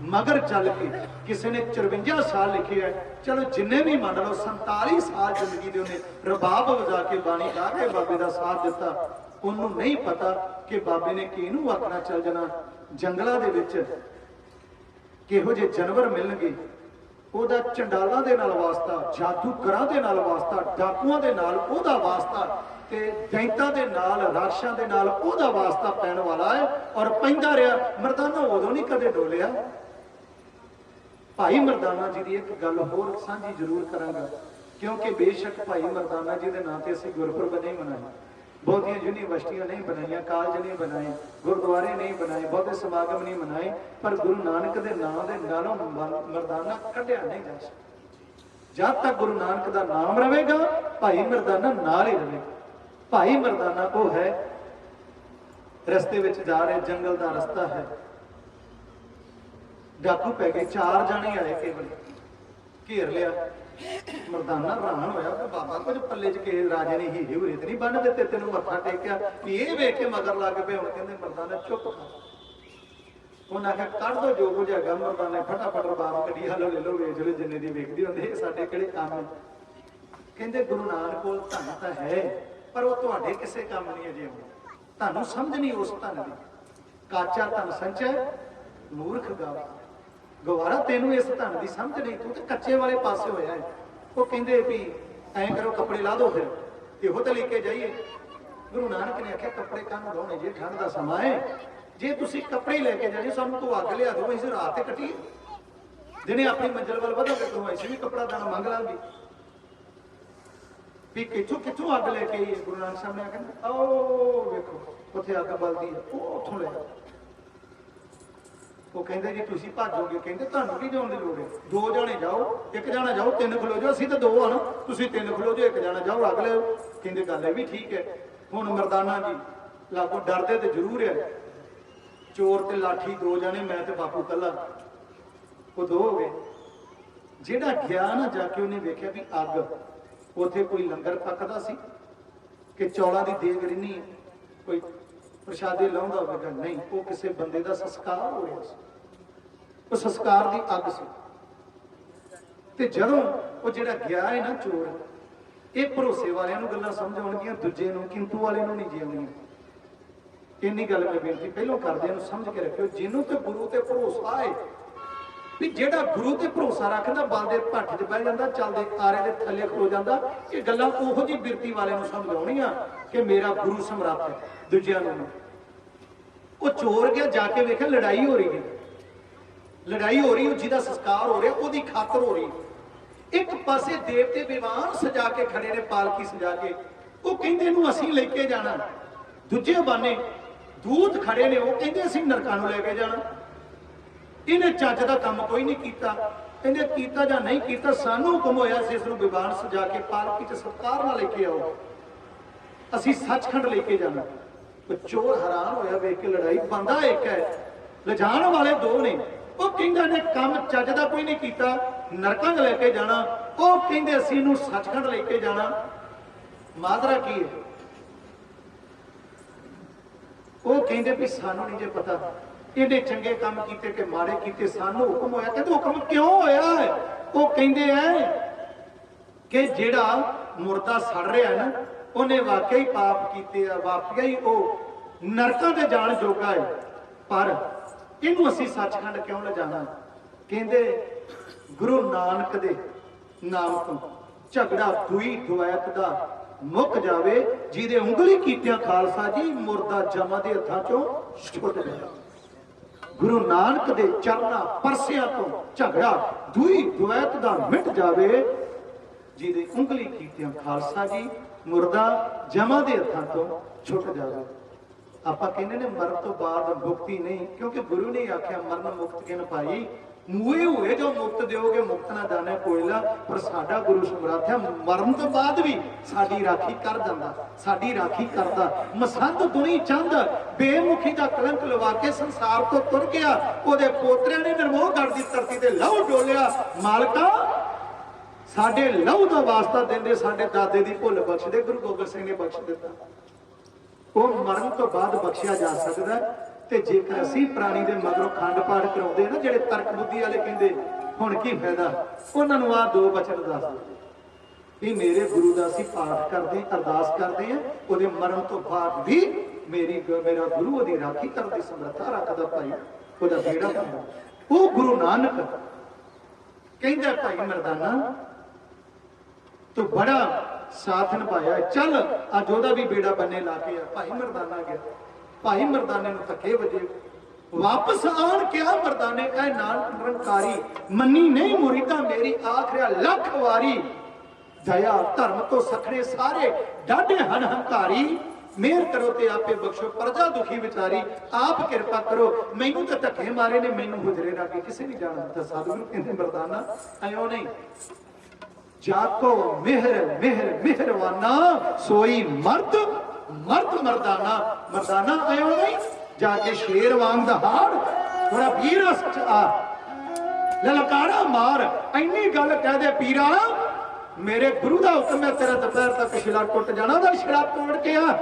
ਮਗਰ ਚੱਲ ਕੇ। ਕਿਸੇ ਨੇ 54 ਸਾਲ ਲਿਖੇ ਹੈ, ਚਲੋ ਜਿੰਨੇ ਵੀ ਮੰਨ ਲਓ, 47 ਸਾਲ ਜ਼ਿੰਦਗੀ ਦੇ ਉਹਨੇ ਰਬਾਬ ਵਜਾ ਕੇ ਬਾਣੀ ਗਾ ਕੇ ਬਾਬੇ ਦਾ ਸਾਥ ਦਿੱਤਾ। ਉਹਨੂੰ ਨਹੀਂ ਪਤਾ ਕਿ ਬਾਬੇ ਨੇ ਕਿਹਨੂੰ ਆਖਣਾ ਚੱਲ ਜਾਣਾ। ਜੰਗਲਾਂ ਦੇ ਵਿੱਚ ਕਿਹੋ ਜਿਹੇ ਜਾਨਵਰ ਮਿਲਣਗੇ, ਉਹਦਾ ਚੰਡਾਲਾਂ ਦੇ ਨਾਲ ਵਾਸਤਾ, ਜਾਦੂਗਰਾਂ ਦੇ ਨਾਲ ਵਾਸਤਾ, ਡਾਕੂਆਂ ਦੇ ਨਾਲ ਉਹਦਾ ਵਾਸਤਾ, ਤੇ ਦੈਂਤਾਂ ਦੇ ਨਾਲ, ਰਾਖਸ਼ਾਂ ਦੇ ਨਾਲ ਉਹਦਾ ਵਾਸਤਾ ਪੈਣ ਵਾਲਾ ਹੈ। ਔਰ ਪੈਂਦਾ ਰਿਹਾ। ਮਰਦਾਨਾ ਉਦੋਂ ਨਹੀਂ ਕਦੇ ਡੋਲਿਆ। ਭਾਈ ਮਰਦਾਨਾ ਜੀ ਦੀ ਇੱਕ ਗੱਲ ਹੋਰ ਸਾਂਝੀ ਜ਼ਰੂਰ ਕਰਾਂਗਾ, ਕਿਉਂਕਿ ਬੇਸ਼ੱਕ ਭਾਈ ਮਰਦਾਨਾ ਜੀ ਦੇ ਨਾਂ ਤੇ ਅਸੀਂ ਗੁਰਪੁਰਬ ਨਹੀਂ ਮਨਾਇਆ। ਬਹੁਤੀਆਂ ਯੂਨੀਵਰਸਿਟੀਆਂ ਨਹੀਂ ਬਣਾਈਆਂ, ਕਾਲਜ ਨਹੀਂ ਬਣਾਏ, ਗੁਰਦੁਆਰੇ ਨਹੀਂ ਬਣਾਏ, ਬਹੁਤੇ ਸਮਾਗਮ ਨਹੀਂ ਮਨਾਏ, ਪਰ ਗੁਰੂ ਨਾਨਕ ਦੇ ਨਾਮ ਦੇ ਨਾਲੋਂ ਮਰਦਾਨਾ ਕੱਢਿਆ ਨਹੀਂ ਜਾ ਸਕਦਾ। ਜਦ ਤੱਕ ਗੁਰੂ ਨਾਨਕ ਦਾ ਨਾਮ ਰਹੇਗਾ, ਭਾਈ ਮਰਦਾਨਾ ਨਾਲ ਹੀ ਰਹੇਗਾ। ਭਾਈ ਮਰਦਾਨਾ ਉਹ ਹੈ, ਰਸਤੇ ਵਿੱਚ ਜਾ ਰਹੇ, ਜੰਗਲ ਦਾ ਰਸਤਾ ਹੈ, ਡਾਕੂ ਪੈ ਗਏ, 4 ਜਾਣੇ ਆਏ ਕੇਵਲ, ਘੇਰ ਲਿਆ। ਮਰਦਾਨਾ ਹੈਰਾਨ ਹੋਇਆ ਕਿ ਬਾਬਾ ਕੁਝ ਪੱਲੇ 'ਚ ਕਿਸੇ ਰਾਜੇ ਨੇ ਹੀਰੇ ਹੋਰੇ ਤੇ ਨਹੀਂ ਬੰਨ ਦਿੱਤੇ, ਤੈਨੂੰ ਮੱਥਾ ਟੇਕਿਆ ਵੀ ਇਹ ਵੇਖ ਕੇ ਮਗਰ ਲੱਗ ਪਏ। ਹੁਣ ਕਹਿੰਦੇ ਮਰਦਾਨਾ ਚੁੱਪ ਕਰ। ਉਹਨਾਂ ਆਖਿਆ ਕੱਢ ਦੋ ਜੋ ਕੁਝ ਹੈਗਾ। ਮਰਦਾਨੇ ਫਟਾਫਟ ਰਬਾਬ ਕੱਢੀ, ਹਲੋ ਲੈ ਲੋ, ਵੇਚ ਲੋ, ਜਿੰਨੇ ਦੀ ਵੇਖਦੀ ਹੁੰਦੇ, ਸਾਡੇ ਕਿਹੜੇ ਕੰਮ। ਕਹਿੰਦੇ ਗੁਰੂ ਨਾਨਕ ਕੋਲ ਧਨ ਤਾਂ ਹੈ, ਪਰ ਉਹ ਤੁਹਾਡੇ ਕਿਸੇ ਕੰਮ ਨਹੀਂ ਅਜੇ ਆਉਣਾ। ਤੁਹਾਨੂੰ ਸਮਝ ਨਹੀਂ ਉਸ ਧਨ ਦੀ। ਕਾਚਾ ਧਨ ਸੰਚੈ ਮੂਰਖ ਗਾਵਾ। ਗਵਾਰਾ ਤੈਨੂੰ ਇਸ ਧਨ ਦੀ ਸਮਝ ਨਹੀਂ, ਤੂੰ ਤੇ ਕੱਚੇ ਵਾਲੇ ਪਾਸੇ ਹੋਇਆ ਹੈ। ਉਹ ਕਹਿੰਦੇ ਵੀ ਐਂ ਕਰੋ, ਕੱਪੜੇ ਲਾ ਦੋ, ਫਿਰ ਇਹੋ ਤਾਂ ਲੈ ਕੇ ਜਾਈਏ। ਗੁਰੂ ਨਾਨਕ ਨੇ ਆਖਿਆ ਕੱਪੜੇ ਕਾਹਨੂੰ ਲਾਉਣੇ ਜੇ, ਠੰਡ ਦਾ ਸਮਾਂ ਹੈ। ਜੇ ਤੁਸੀਂ ਕੱਪੜੇ ਲੈ ਕੇ ਜਾਣੇ, ਸਾਨੂੰ ਤੂੰ ਅੱਗ ਲਿਆ ਦੋ, ਅਸੀਂ ਰਾਤ ਤੇ ਕੱਟੀਏ। ਜਿਹਨੇ ਆਪਣੀ ਮੰਜ਼ਿਲ ਵੱਲ ਵਧੋਗੇ ਤੂੰ ਐਸੀ ਵੀ ਕੱਪੜਾ ਦਾਣਾ ਮੰਗ ਲਾਂਗੇ ਵੀ ਕਿੱਥੋਂ ਕਿੱਥੋਂ ਅੱਗ ਲੈ ਕੇ ਆਈਏ। ਗੁਰੂ ਨਾਨਕ ਸਾਹਿਬ ਨੇ ਆਖਿਆ ਆਓ ਵੇਖੋ ਉੱਥੇ ਅੱਗ ਬਲਦੀ ਹੈ, ਉਹ ਉੱਥੋਂ ਲੈ। ਉਹ ਕਹਿੰਦੇ ਜੀ ਤੁਸੀਂ ਭਾਜੋਗੇ। ਕਹਿੰਦੇ ਤੁਹਾਨੂੰ ਕੀ ਜਾਣ ਦੀ ਲੋੜ ਹੈ, 2 ਜਾਣੇ ਜਾਓ, 1 ਜਾਣਾ ਜਾਓ, 3 ਖਲੋ ਜਾਓ। ਅਸੀਂ ਤਾਂ 2 ਹਨ, ਤੁਸੀਂ 3 ਖਲੋ ਜਾਓ, 1 ਜਾਣਾ ਜਾਓ, ਅੱਗ ਲਿਓ। ਕਹਿੰਦੇ ਗੱਲ ਇਹ ਵੀ ਠੀਕ ਹੈ। ਹੁਣ ਮਰਦਾਨਾ ਜੀ ਲਾਗੋਂ ਡਰਦੇ ਤੇ ਜ਼ਰੂਰ ਹੈ। ਚੋਰ ਤੇ ਲਾਠੀ 2 ਜਾਣੇ, ਮੈਂ ਤੇ ਬਾਪੂ ਕੱਲਾ, ਉਹ 2 ਹੋ ਗਏ। ਜਿਹੜਾ ਗਿਆ ਨਾ, ਜਾ ਕੇ ਉਹਨੇ ਵੇਖਿਆ ਵੀ ਅੱਗ, ਉੱਥੇ ਕੋਈ ਲੰਗਰ ਪੱਕਦਾ ਸੀ ਕਿ ਚੌਲਾਂ ਦੀ ਦੇਗ ਰਿੰਨੀ ਹੈ, ਕੋਈ ਪ੍ਰਸ਼ਾਦੇ ਲਾਉਂਦਾ ਹੋਵੇਗਾ, ਨਹੀਂ, ਉਹ ਕਿਸੇ ਬੰਦੇ ਦਾ ਸੰਸਕਾਰ ਹੋ ਰਿਹਾ ਸੀ। ਉਹ ਸੰਸਕਾਰ ਦੀ ਅੱਗ ਸੀ। ਤੇ ਜਦੋਂ ਉਹ ਜਿਹੜਾ ਗਿਆ ਹੈ ਨਾ ਚੋਰ, ਇਹ ਭਰੋਸੇ ਵਾਲਿਆਂ ਨੂੰ ਗੱਲਾਂ ਸਮਝ ਆਉਣਗੀਆਂ, ਦੂਜੇ ਨੂੰ, ਕਿੰਤੂ ਵਾਲੇ ਨੂੰ ਨਹੀਂ ਜੀ ਆਉਣੀਆਂ। ਇੰਨੀ ਗੱਲ ਮੈਂ ਬੇਨਤੀ ਪਹਿਲੋਂ ਕਰਦਿਆਂ ਨੂੰ ਸਮਝ ਕੇ ਰੱਖਿਓ, ਜਿਹਨੂੰ ਤੇ ਗੁਰੂ ਤੇ ਭਰੋਸਾ ਹੈ, ਵੀ ਜਿਹੜਾ ਗੁਰੂ ਤੇ ਭਰੋਸਾ ਰੱਖਦਾ ਬਲ ਦੇ ਭੱਠ 'ਚ ਬਹਿ ਜਾਂਦਾ, ਚੱਲਦੇ ਆਰੇ ਦੇ ਥੱਲੇ ਖਲੋ ਜਾਂਦਾ। ਇਹ ਗੱਲਾਂ ਉਹੋ ਜਿਹੀ ਬਿਰਤੀ ਵਾਲਿਆਂ ਨੂੰ ਸਮਝ ਆਉਣੀਆਂ ਕਿ ਮੇਰਾ ਗੁਰੂ ਸਮਰੱਥ ਹੈ, ਦੂਜਿਆਂ ਨੂੰ। ਉਹ ਚੋਰ ਗਿਆ, ਜਾ ਕੇ ਵੇਖਿਆ ਲੜਾਈ ਹੋ ਰਹੀ ਹੈ, ਲੜਾਈ ਹੋ ਰਹੀ, ਜਿਹਦਾ ਸੰਸਕਾਰ ਹੋ ਰਿਹਾ ਉਹਦੀ ਖਾਤਰ ਹੋ ਰਹੀ। ਇੱਕ ਪਾਸੇ ਦੇਵਤੇ ਵਿਵਾਨ ਸਜਾ ਕੇ ਖੜੇ ਨੇ, ਪਾਲਕੀ ਸਜਾ ਕੇ, ਉਹ ਕਹਿੰਦੇ ਇਹਨੂੰ ਅਸੀਂ ਲੈ ਕੇ ਜਾਣਾ। ਦੂਜੇ ਬਾਨੇ ਦੂਤ ਖੜੇ ਨੇ, ਉਹ ਕਹਿੰਦੇ ਅਸੀਂ ਨਰਕਾਂ ਨੂੰ ਲੈ ਕੇ ਜਾਣਾ। ਇਹਨੇ ਚੱਜ ਦਾ ਕੰਮ ਕੋਈ ਨਹੀਂ ਕੀਤਾ। ਕਹਿੰਦੇ ਕੀਤਾ ਜਾਂ ਨਹੀਂ ਕੀਤਾ, ਸਾਨੂੰ ਹੁਕਮ ਹੋਇਆ ਸੀ ਇਸ ਨੂੰ ਵਿਵਾਨ ਸਜਾ ਕੇ ਪਾਲਕੀ 'ਚ ਸਤਿਕਾਰ ਨਾਲ ਲੈ ਕੇ ਆਓ, ਅਸੀਂ ਸੱਚਖੰਡ ਲੈ ਕੇ ਜਾਣਾ। ਚੋਰ ਹੈਰਾਨ ਹੋਇਆ ਵੇਖ ਕੇ, ਲੜਾਈ ਬੰਦਾ ਇੱਕ ਹੈ, ਲਿਜਾਣ ਵਾਲੇ 2 ਨੇ। ਉਹ ਕਹਿੰਦਾ ਨੇ ਕੰਮ ਚੱਜ ਦਾ ਕੋਈ ਨਹੀਂ ਕੀਤਾ, ਨਰਕਾਂ 'ਚ ਲੈ ਕੇ ਜਾਣਾ। ਉਹ ਕਹਿੰਦੇ ਅਸੀਂ ਇਹਨੂੰ ਸੱਚਖੰਡ ਲੈ ਕੇ ਜਾਣਾ। ਮਾਦਰਾ ਕੀ ਹੈ? ਉਹ ਕਹਿੰਦੇ ਵੀ ਸਾਨੂੰ ਨਹੀਂ ਜੇ ਪਤਾ ਇਹਨੇ ਚੰਗੇ ਕੰਮ ਕੀਤੇ ਕਿ ਮਾੜੇ ਕੀਤੇ, ਸਾਨੂੰ ਹੁਕਮ ਹੋਇਆ। ਕਹਿੰਦੇ ਹੁਕਮ ਕਿਉਂ ਹੋਇਆ ਹੈ? ਉਹ ਕਹਿੰਦੇ ਐ ਕਿ ਜਿਹੜਾ ਮੁਰਦਾ ਸੜ ਰਿਹਾ ਹੈ ਨਾ, ਉਹਨੇ ਵਾਕਈ ਪਾਪ ਕੀਤੇ ਆ, ਵਾਕਈ ਉਹ ਨਰਕਾਂ ਤੇ ਜਾਣ ਜੋਗਾ ਹੈ, ਪਰ ਇਹਨੂੰ ਅਸੀਂ ਸੱਚਖੰਡ ਕਿਉਂ ਲਿਜਾਣਾ? ਕਹਿੰਦੇ ਗੁਰੂ ਨਾਨਕ ਦੇ ਨਾਮ ਤੋਂ ਝਗੜਾ ਦੂਈ ਦੁਆਇਤ ਦਾ ਮੁੱਕ ਜਾਵੇ, ਜਿਹਦੇ ਉਂਗਲੀ ਕੀਤਿਆਂ ਖਾਲਸਾ ਜੀ ਮੁਰਦਾ ਜਮਾਂ ਦੇ ਹੱਥਾਂ ਚੋਂ ਛੁੱਟ ਜਾਵੇ। ਗੁਰੂ ਨਾਨਕ ਦੇ ਚਰਨਾਂ ਪਰਸਿਆਂ ਤੋਂ ਝਗੜਾ ਦੂਈ ਦੁਆਇਤ ਦਾ ਮਿਟ ਜਾਵੇ, ਜਿਹਦੇ ਉਂਗਲੀ ਕੀਤਿਆਂ ਖਾਲਸਾ ਜੀ ਮੁਰਦਾ ਜਮਾਂ ਦੇ ਹੱਥਾਂ ਤੋਂ ਛੁੱਟ ਜਾਵੇ। ਆਪਾਂ ਕਹਿੰਦੇ ਨੇ ਮਰਨ ਤੋਂ ਬਾਅਦ ਮੁਕਤੀ ਨਹੀਂ, ਕਿਉਂਕਿ ਗੁਰੂ ਨੇ ਆਖਿਆ ਮਰਨ ਮੁਕਤ ਕਿਨ ਪਾਈ, ਮੂਏ ਹੋਏ ਜੋ ਮੁਕਤ ਦਿਓਗੇ ਮੁਕਤ ਨਾ ਜਾਣੇ ਕੋਇਲਾ। ਪਰ ਸਾਡਾ ਗੁਰੂ ਸਮਰੱਥ ਹੈ, ਮਰਨ ਤੋਂ ਬਾਅਦ ਵੀ ਸਾਡੀ ਰਾਖੀ ਕਰ ਜਾਂਦਾ, ਸਾਡੀ ਰਾਖੀ ਕਰਦਾ। ਮਸੰਦ ਦੁਨੀ ਚੰਦ ਬੇਮੁਖੀ ਦਾ ਕਲੰਕ ਲਵਾ ਕੇ ਸੰਸਾਰ ਤੋਂ ਤੁਰ ਗਿਆ, ਉਹਦੇ ਪੋਤਰਿਆਂ ਨੇ ਨਿਰਮੋਹ ਕਰ ਦੀ ਧਰਤੀ ਤੇ ਲਹੂ ਡੋਲਿਆ। ਮਾਲਕਾ ਸਾਡੇ ਲਹੂ ਦਾ ਵਾਸਤਾ ਦਿੰਦੇ, ਸਾਡੇ ਦਾਦੇ ਦੀ ਭੁੱਲ ਬਖਸ਼ਦੇ। ਗੁਰੂ ਗੋਬਿੰਦ ਸਿੰਘ ਨੇ ਬਖਸ਼ ਦਿੱਤਾ। ਉਹ ਮਰਨ ਤੋਂ ਬਾਅਦ ਬਖਸ਼ਿਆ ਜਾ ਸਕਦਾ। ਤੇ ਜੇਕਰ ਅਸੀਂ ਪ੍ਰਾਣੀ ਦੇ ਮਗਰੋਂ ਖੰਡ ਪਾਠ ਕਰਾਉਂਦੇ ਨਾ, ਜਿਹੜੇ ਤਰਕ ਬੁੱਧੀ ਵਾਲੇ ਕਹਿੰਦੇ ਹੁਣ ਕੀ ਫਾਇਦਾ, ਉਹਨਾਂ ਨੂੰ ਆਹ 2 ਬਚਨ ਦੱਸ ਵੀ ਮੇਰੇ ਗੁਰੂ ਦਾ ਅਸੀਂ ਪਾਠ ਕਰਦੇ, ਅਰਦਾਸ ਕਰਦੇ ਆ, ਉਹਦੇ ਮਰਨ ਤੋਂ ਬਾਅਦ ਵੀ ਮੇਰਾ ਗੁਰੂ ਉਹਦੀ ਰਾਖੀ ਕਰਨ ਦੀ ਸਮਰੱਥਾ ਰੱਖਦਾ। ਭਾਈ ਉਹਦਾ ਬੇੜਾ ਪਾਉਂਦਾ। ਉਹ ਗੁਰੂ ਨਾਨਕ ਕਹਿੰਦਾ ਭਾਈ ਮਰਦਾਨਾ ਤੂੰ ਬੜਾ ਸਾਥ ਨਿਭਾਇਆ, ਚੱਲ ਅੱਜ ਉਹਦਾ ਵੀ ਬੇੜਾ ਬੰਨੇ ਲਾ ਕੇ ਆ। ਭਾਈ ਮਰਦਾਨਾ ਗਿਆ। ਭਾਈ ਮਰਦਾਨੇ ਨੂੰ ਧੱਕੇ ਵਜੇ, ਵਾਪਸ ਆਣ ਕਿਹਾ ਮਰਦਾਨੇ ਕਹੇ ਨਾਨਕ ਨਿਰੰਕਾਰੀ, ਮੰਨੀ ਨਹੀਂ ਮੁਰੀਦਾਂ ਮੇਰੀ ਆਖਰਿਆ ਲੱਖ ਵਾਰੀ, ਦਇਆ ਧਰਮ ਤੋਂ ਸਖਣੇ ਸਾਰੇ ਡਾਢੇ ਹਨ ਹੰਕਾਰੀ। मेहर करो ते आपे बख्शो, प्रजा दुखी विचारी आप कृपा करो। मैनू तो धक्के मारे ने, मैनू हुजरे रखे किसी नहीं जाना दिता। सतगुरु कहते मरदाना आयो नहीं, जाको मेहर मेहर मेहरवाना सोई मर्द मर्द मरदाना। मरदाना आयो नहीं, जाके शेर वांग दहाड़ थोड़ा वीर ललकारा मार। इन्नी गल कह दे पीरा, मेरे गुरु का हुक्म है, तेरा दोपहर तक शिला टुट जाना, तो शिला तोड़ के आ।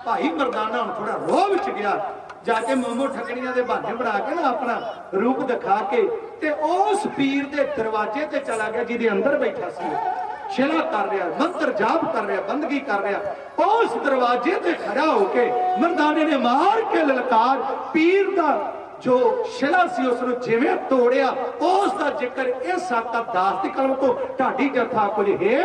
भाई मरदाना हम थोड़ा रोह विच गया, जाके मोमो ठकड़ियां दे बहाने बना के ना अपना रूप दिखा के ते उस पीर दे दरवाजे ते चला गया जिहदे अंदर बैठा सी, शिला कर रहा, मंत्र जाप कर रहा, बंदगी कर रहा। उस दरवाजे ते खड़ा होके मरदाने ने मार के ललकार पीर दा जो शिला सी उसने जिवें तोड़िया, उस दा जिक्र इस साका दास दी कलम तो ढाडी जथा कुछ है।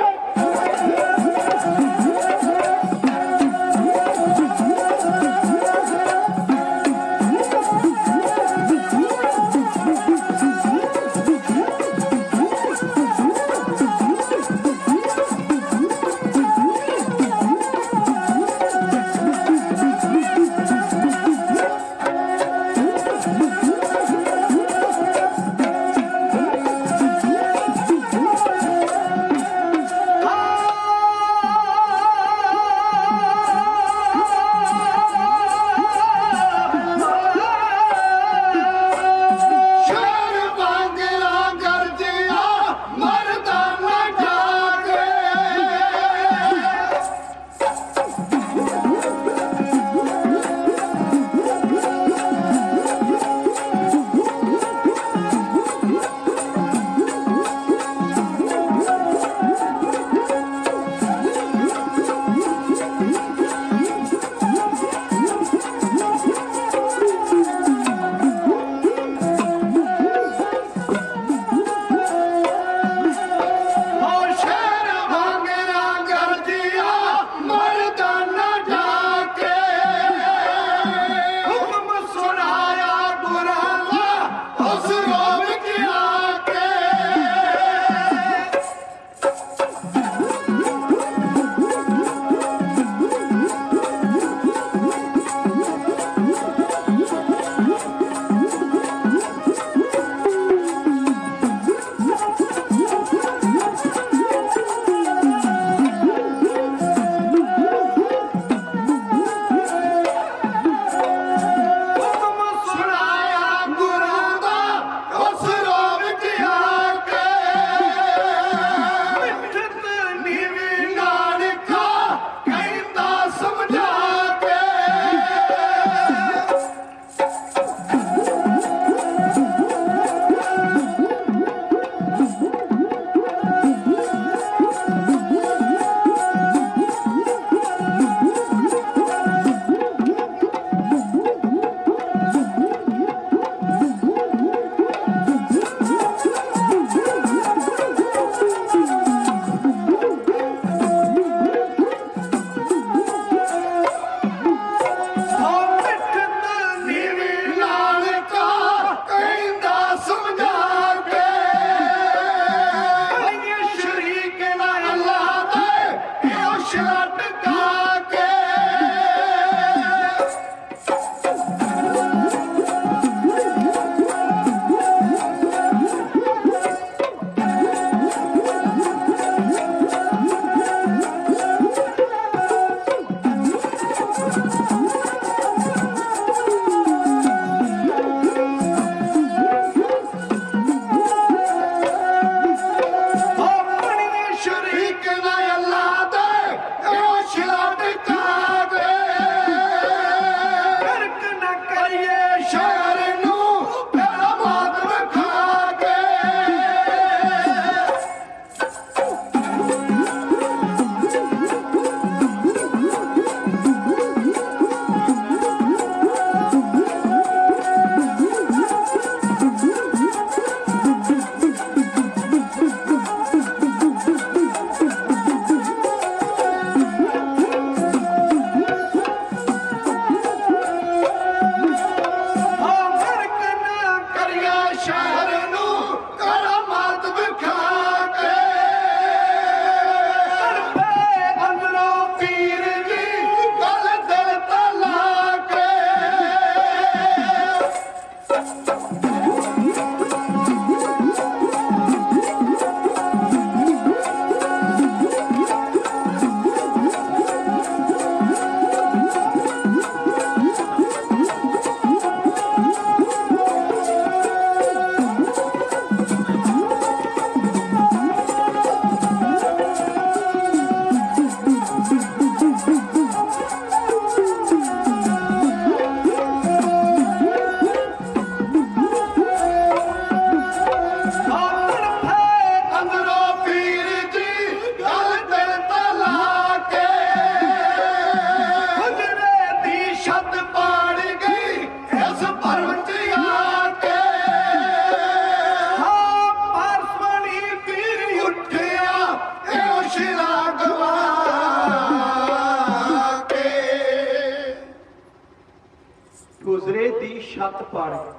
फाड़ के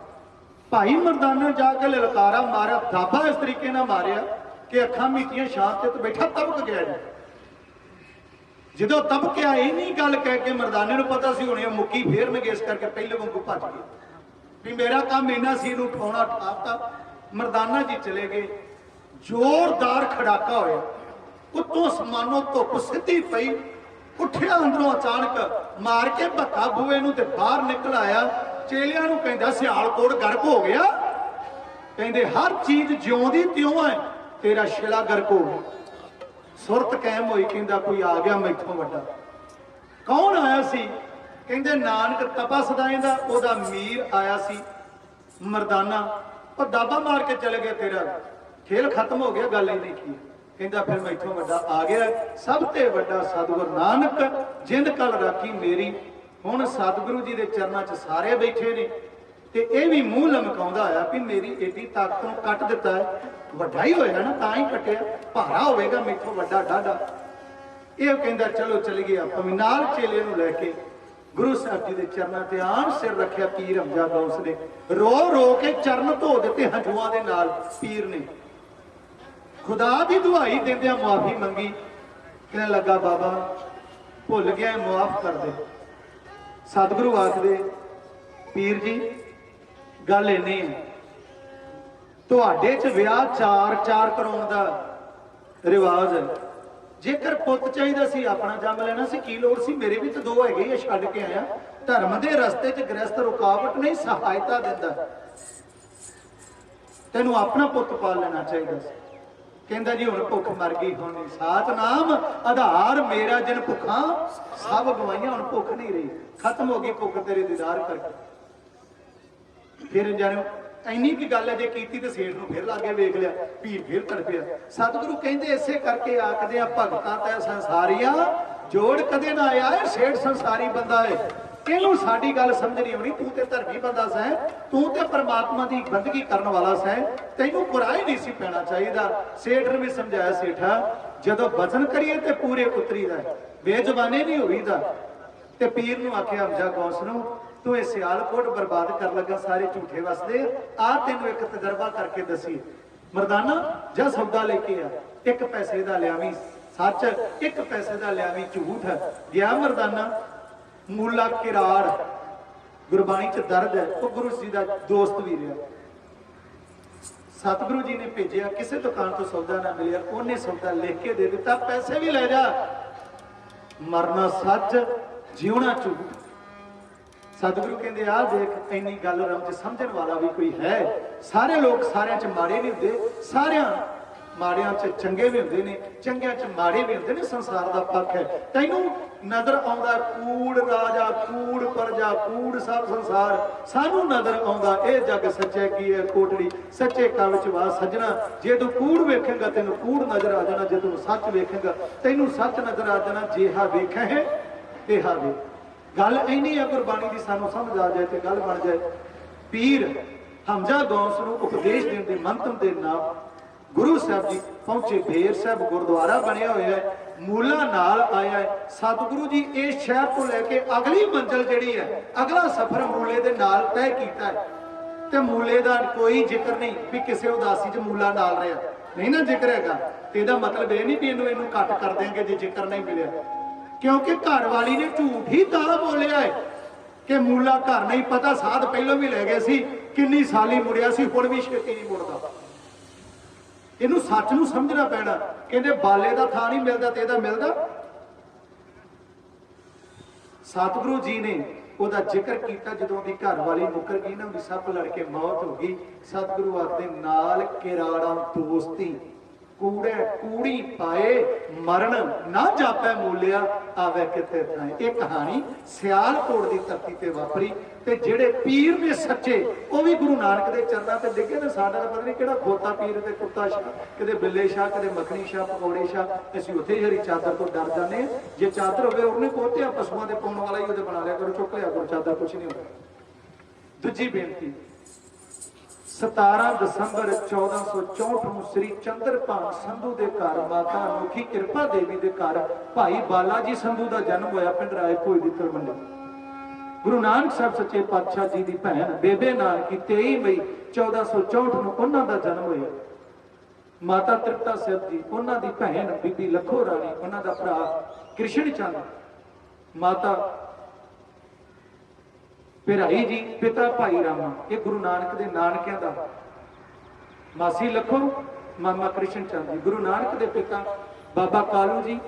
भाई मर्दाना जाके ललकारा मारा, दाबा इस तरीके ना मारिया कि अखां मीटियां शांत ते बैठा तबक गया जी। जो तबकिया इन्नी गल कह के मर्दाने पता सी होने मुक्की फेरनगे, इस करके पहले वांगू भज गए भी मेरा काम इन्ना सी उठाना उठाता। मर्दाना जी चले गए, जोरदार खड़ाका होया, उत्तों आसमानों धुप सीधी पई, उठिया अंदरों अचानक मार के भत्ता बूए नूं ते बाहर निकल आया। चेलियां नूं कहंदा सियालकोट गर्क हो गया, कहंदे हर चीज ज्यों दी त्यों है, तेरा शिला गर्क हो गया। सुरत कायम हुई, कहंदा कोई आ गया मैथों वड्डा। कौन आया सी? कहंदे नानक तपा सदाएं दा ओदा मीर आया सी। मर्दाना और दाबा मार के चले गया, तेरा खेल खत्म हो गया, गल नहीं की। कहंदा फिर मैथों वड्डा आ गया, सब ते वड्डा सतगुरु नानक जिंद कल राखी मेरी। हुण सतगुरु जी के चरणों च सारे बैठे ने ते यह भी मूँह लमकाउंदा आया भी मेरी एडी ताकत नूं कट दिता है, वड्डा ही होया ना तां ही कटिया, भारा होवेगा मैथों वड्डा डाढा। यह कहंदा चलो चल गया। भावें नाल चेले नूं लैके गुरु साहब जी के चरणों ते आन सिर रखिया। पीर हमजा गौस ने रो रो के चरण धो दिते हंझुआं दे नाल। पीर ने खुदा की दुहाई देंदिया माफी मंगी, कहने लगा बाबा भुल गया, मुआफ कर दे। सतगुरु आखदे पीर जी गल इन्नी है, तुहाडे च विआह चार चार कराउण दा रिवाज है। जेकर पुੱਤ चाहिदा सी अपना जम लेना सी, की लोड़ सी? मेरे भी तो दो है, छड्ड के आया। धर्म के रस्ते च गृहस्थ रुकावट नहीं, सहायता दिंदा। तैनू अपना पुੱਤ पाल लेना चाहिए सी। कहंदा जी हुण भुख मर गई, हुण सात नाम आधार मेरा जिन भुखा सब गवाइयां, हुण भुख नहीं रही, खत्म हो गई भुख तेरे दीदार करके। फिर जाने इन्नी की गल है जे कीती ते सेठ नूं फिर लागे वेख लिया, भीड़ फिर तड़पिया। सतगुरु कहंदे इसे करके आखदे आ भगतां तै संसारिया जोड़ कदे ना आया है, सेठ संसारी बंदा है, इहनूं साडी गल समझ नहीं आउणी। तू ते धर्मी बंदा सै, तू ते परमात्मा दी बंदगी करन वाला सै, तैनूं बुराई नहीं सी पैना चाहिदा। सेठ ने भी समझाया, सेठा जदों वचन करिए ते पूरे उतरीदा, बेजुबाने नहीं होईदा। ते पीर नूं आखिया हमजा गौस नूं तू ये सियालकोट बर्बाद कर लगा, सारे झूठे वसदे, आ तेनों एक तजर्बा करके दसी। मर्दाना जा सौदा लेके आ, एक पैसे का लियावी सच, एक पैसे का लियावी झूठ। गया मर्दाना, मूला किराड़ गुरबाणी च दर्द है, वो गुरु जी का दोस्त भी रहा। सतगुरु जी ने भेजा, किसी दुकान तो सौदा ना मिलिया, उन्हें सौदा लिख के दे दिता, पैसे भी ले जा। मरना सच, जीवना झूठ। सतगुरु कहते आ देख इन्नी गल रमज समझण वाला भी कोई है। सारे लोग सारे च माड़े नहीं होंदे, सारे माड़ियां च चंगे भी होंदे ने, चंगियां च माड़े भी होंदे ने। संसार दा पक्ष है। तैनूं नजर आउंदा कूड़ राजा, कूड़ प्रजा, कूड़ सब संसार। सानू नजर आउंदा ए जग सच्चे की है कोटड़ी, सच्चे कल च वा सजना। जे तू कूड़ वेखेगा तैनूं कूड़ नजर आ जाना, जे तू सच वेखेगा तैनूं सच नजर आ जाना। जेहा वेखे है तेहा वे। गल इन्नी है गुरबाणी की, सानू समझ आ जाए तो गल बन जाए। पीर हमजा गौस नूं उपदेश देण दे मंतम दे नाम गुरु साहब जी पहुंचे। बेर साहब गुरुद्वारा बनया होया है, मूला नाल आया है। सतगुरु जी इस शहर को लेके अगली मंजिल जिहड़ी है, अगला सफर मूले दे नाल तय कीता है। ते मूले दा कोई जिक्र नहीं भी किसी उदासी च मूला नाल रहा नहीं ना जिक्र हैगा। ते इहदा मतलब यह नहीं भी इहनूं घट कर देंगे जे जिक्र नहीं मिलिया, क्योंकि घर वाली ने झूठ ही तां बोलिया है कि मूला घर नहीं। पता साध पहलों भी ले गए सी, किन्नी साली मुड़िया सी, हुण भी छेती नहीं मुड़दा। इनू सच नूं समझना पैना। कहंदे बाले दा थां नहीं मिलदा ते इहदा मिलदा। सतगुरु जी ने ਉਹਦਾ ਜ਼ਿਕਰ ਕੀਤਾ, ਜਦੋਂ ਦੀ ਘਰ ਵਾਲੀ ਮੁੱਕਰ ਗਈ ਨਾ, ਉਹਦੀ ਸੱਪ ਲੜ ਕੇ ਮੌਤ ਹੋ ਗਈ। ਸਤਿਗੁਰੂ ਆਖਦੇ ਨਾਲ ਕਿਰਾੜਾ ਦੋਸਤੀ कूड़े कूड़ी पाए मरण ना जापै मूलिया आवे किते थाए। ये कहानी सियालकोट की धरती ते वापरी। ते जेड़े पीर ने सच्चे वो भी गुरु नानक के चरणों ते डिगे ने। साडा पता नहीं किहड़ा खोता पीर ते कुत्ता शाह, कदे बिल्ले शाह, कदे मखनी शाह, पकौड़े शाह। असीं उत्थे हरी चादर तो डर जाने। जे चादर होवे उन्हें पोते पशुओं के पाउण वाला ही उहदे बना लिया करो, चुक लिया करो चादर, कुछ नहीं होता। दूजी बेनती 17 ਦਸੰਬਰ 1464 ਨੂੰ श्री चंद्रभान संधू के घर माता अनोखी कृपा देवी के घर भाई बाला जी संधू का जन्म होया पिंड रायभोज की तलवंडी। ਗੁਰੂ ਨਾਨਕ ਸਾਹਿਬ ਸੱਚੇ ਪਾਤਸ਼ਾਹ ਜੀ ਦੀ ਭੈਣ ਬੇਬੇ ਨਾਨਕੀ 23 ਮਈ 1464 ਨੂੰ ਉਹਨਾਂ ਦਾ ਜਨਮ ਹੋਇਆ। ਮਾਤਾ ਤ੍ਰਿਪਤਾ ਸਾਹਿਬ ਜੀ ਉਹਨਾਂ ਦੀ ਭੈਣ ਬੀਬੀ ਲੱਖੋ ਰਾਣੀ, ਉਹਨਾਂ ਦਾ ਭਰਾ ਕ੍ਰਿਸ਼ਨ ਚੰਦ, ਮਾਤਾ ਪਿਰਾਈ ਜੀ, ਪਿਤਾ ਭਾਈ ਰਾਮਾ। ਇਹ ਗੁਰੂ ਨਾਨਕ ਦੇ ਨਾਨਕਿਆਂ ਦਾ, ਮਾਸੀ ਲੱਖੋ, ਮਾਮਾ ਕ੍ਰਿਸ਼ਨ ਚੰਦ ਜੀ। ਗੁਰੂ ਨਾਨਕ ਦੇ ਪਿਤਾ ਬਾਬਾ ਕਾਲੂ ਜੀ,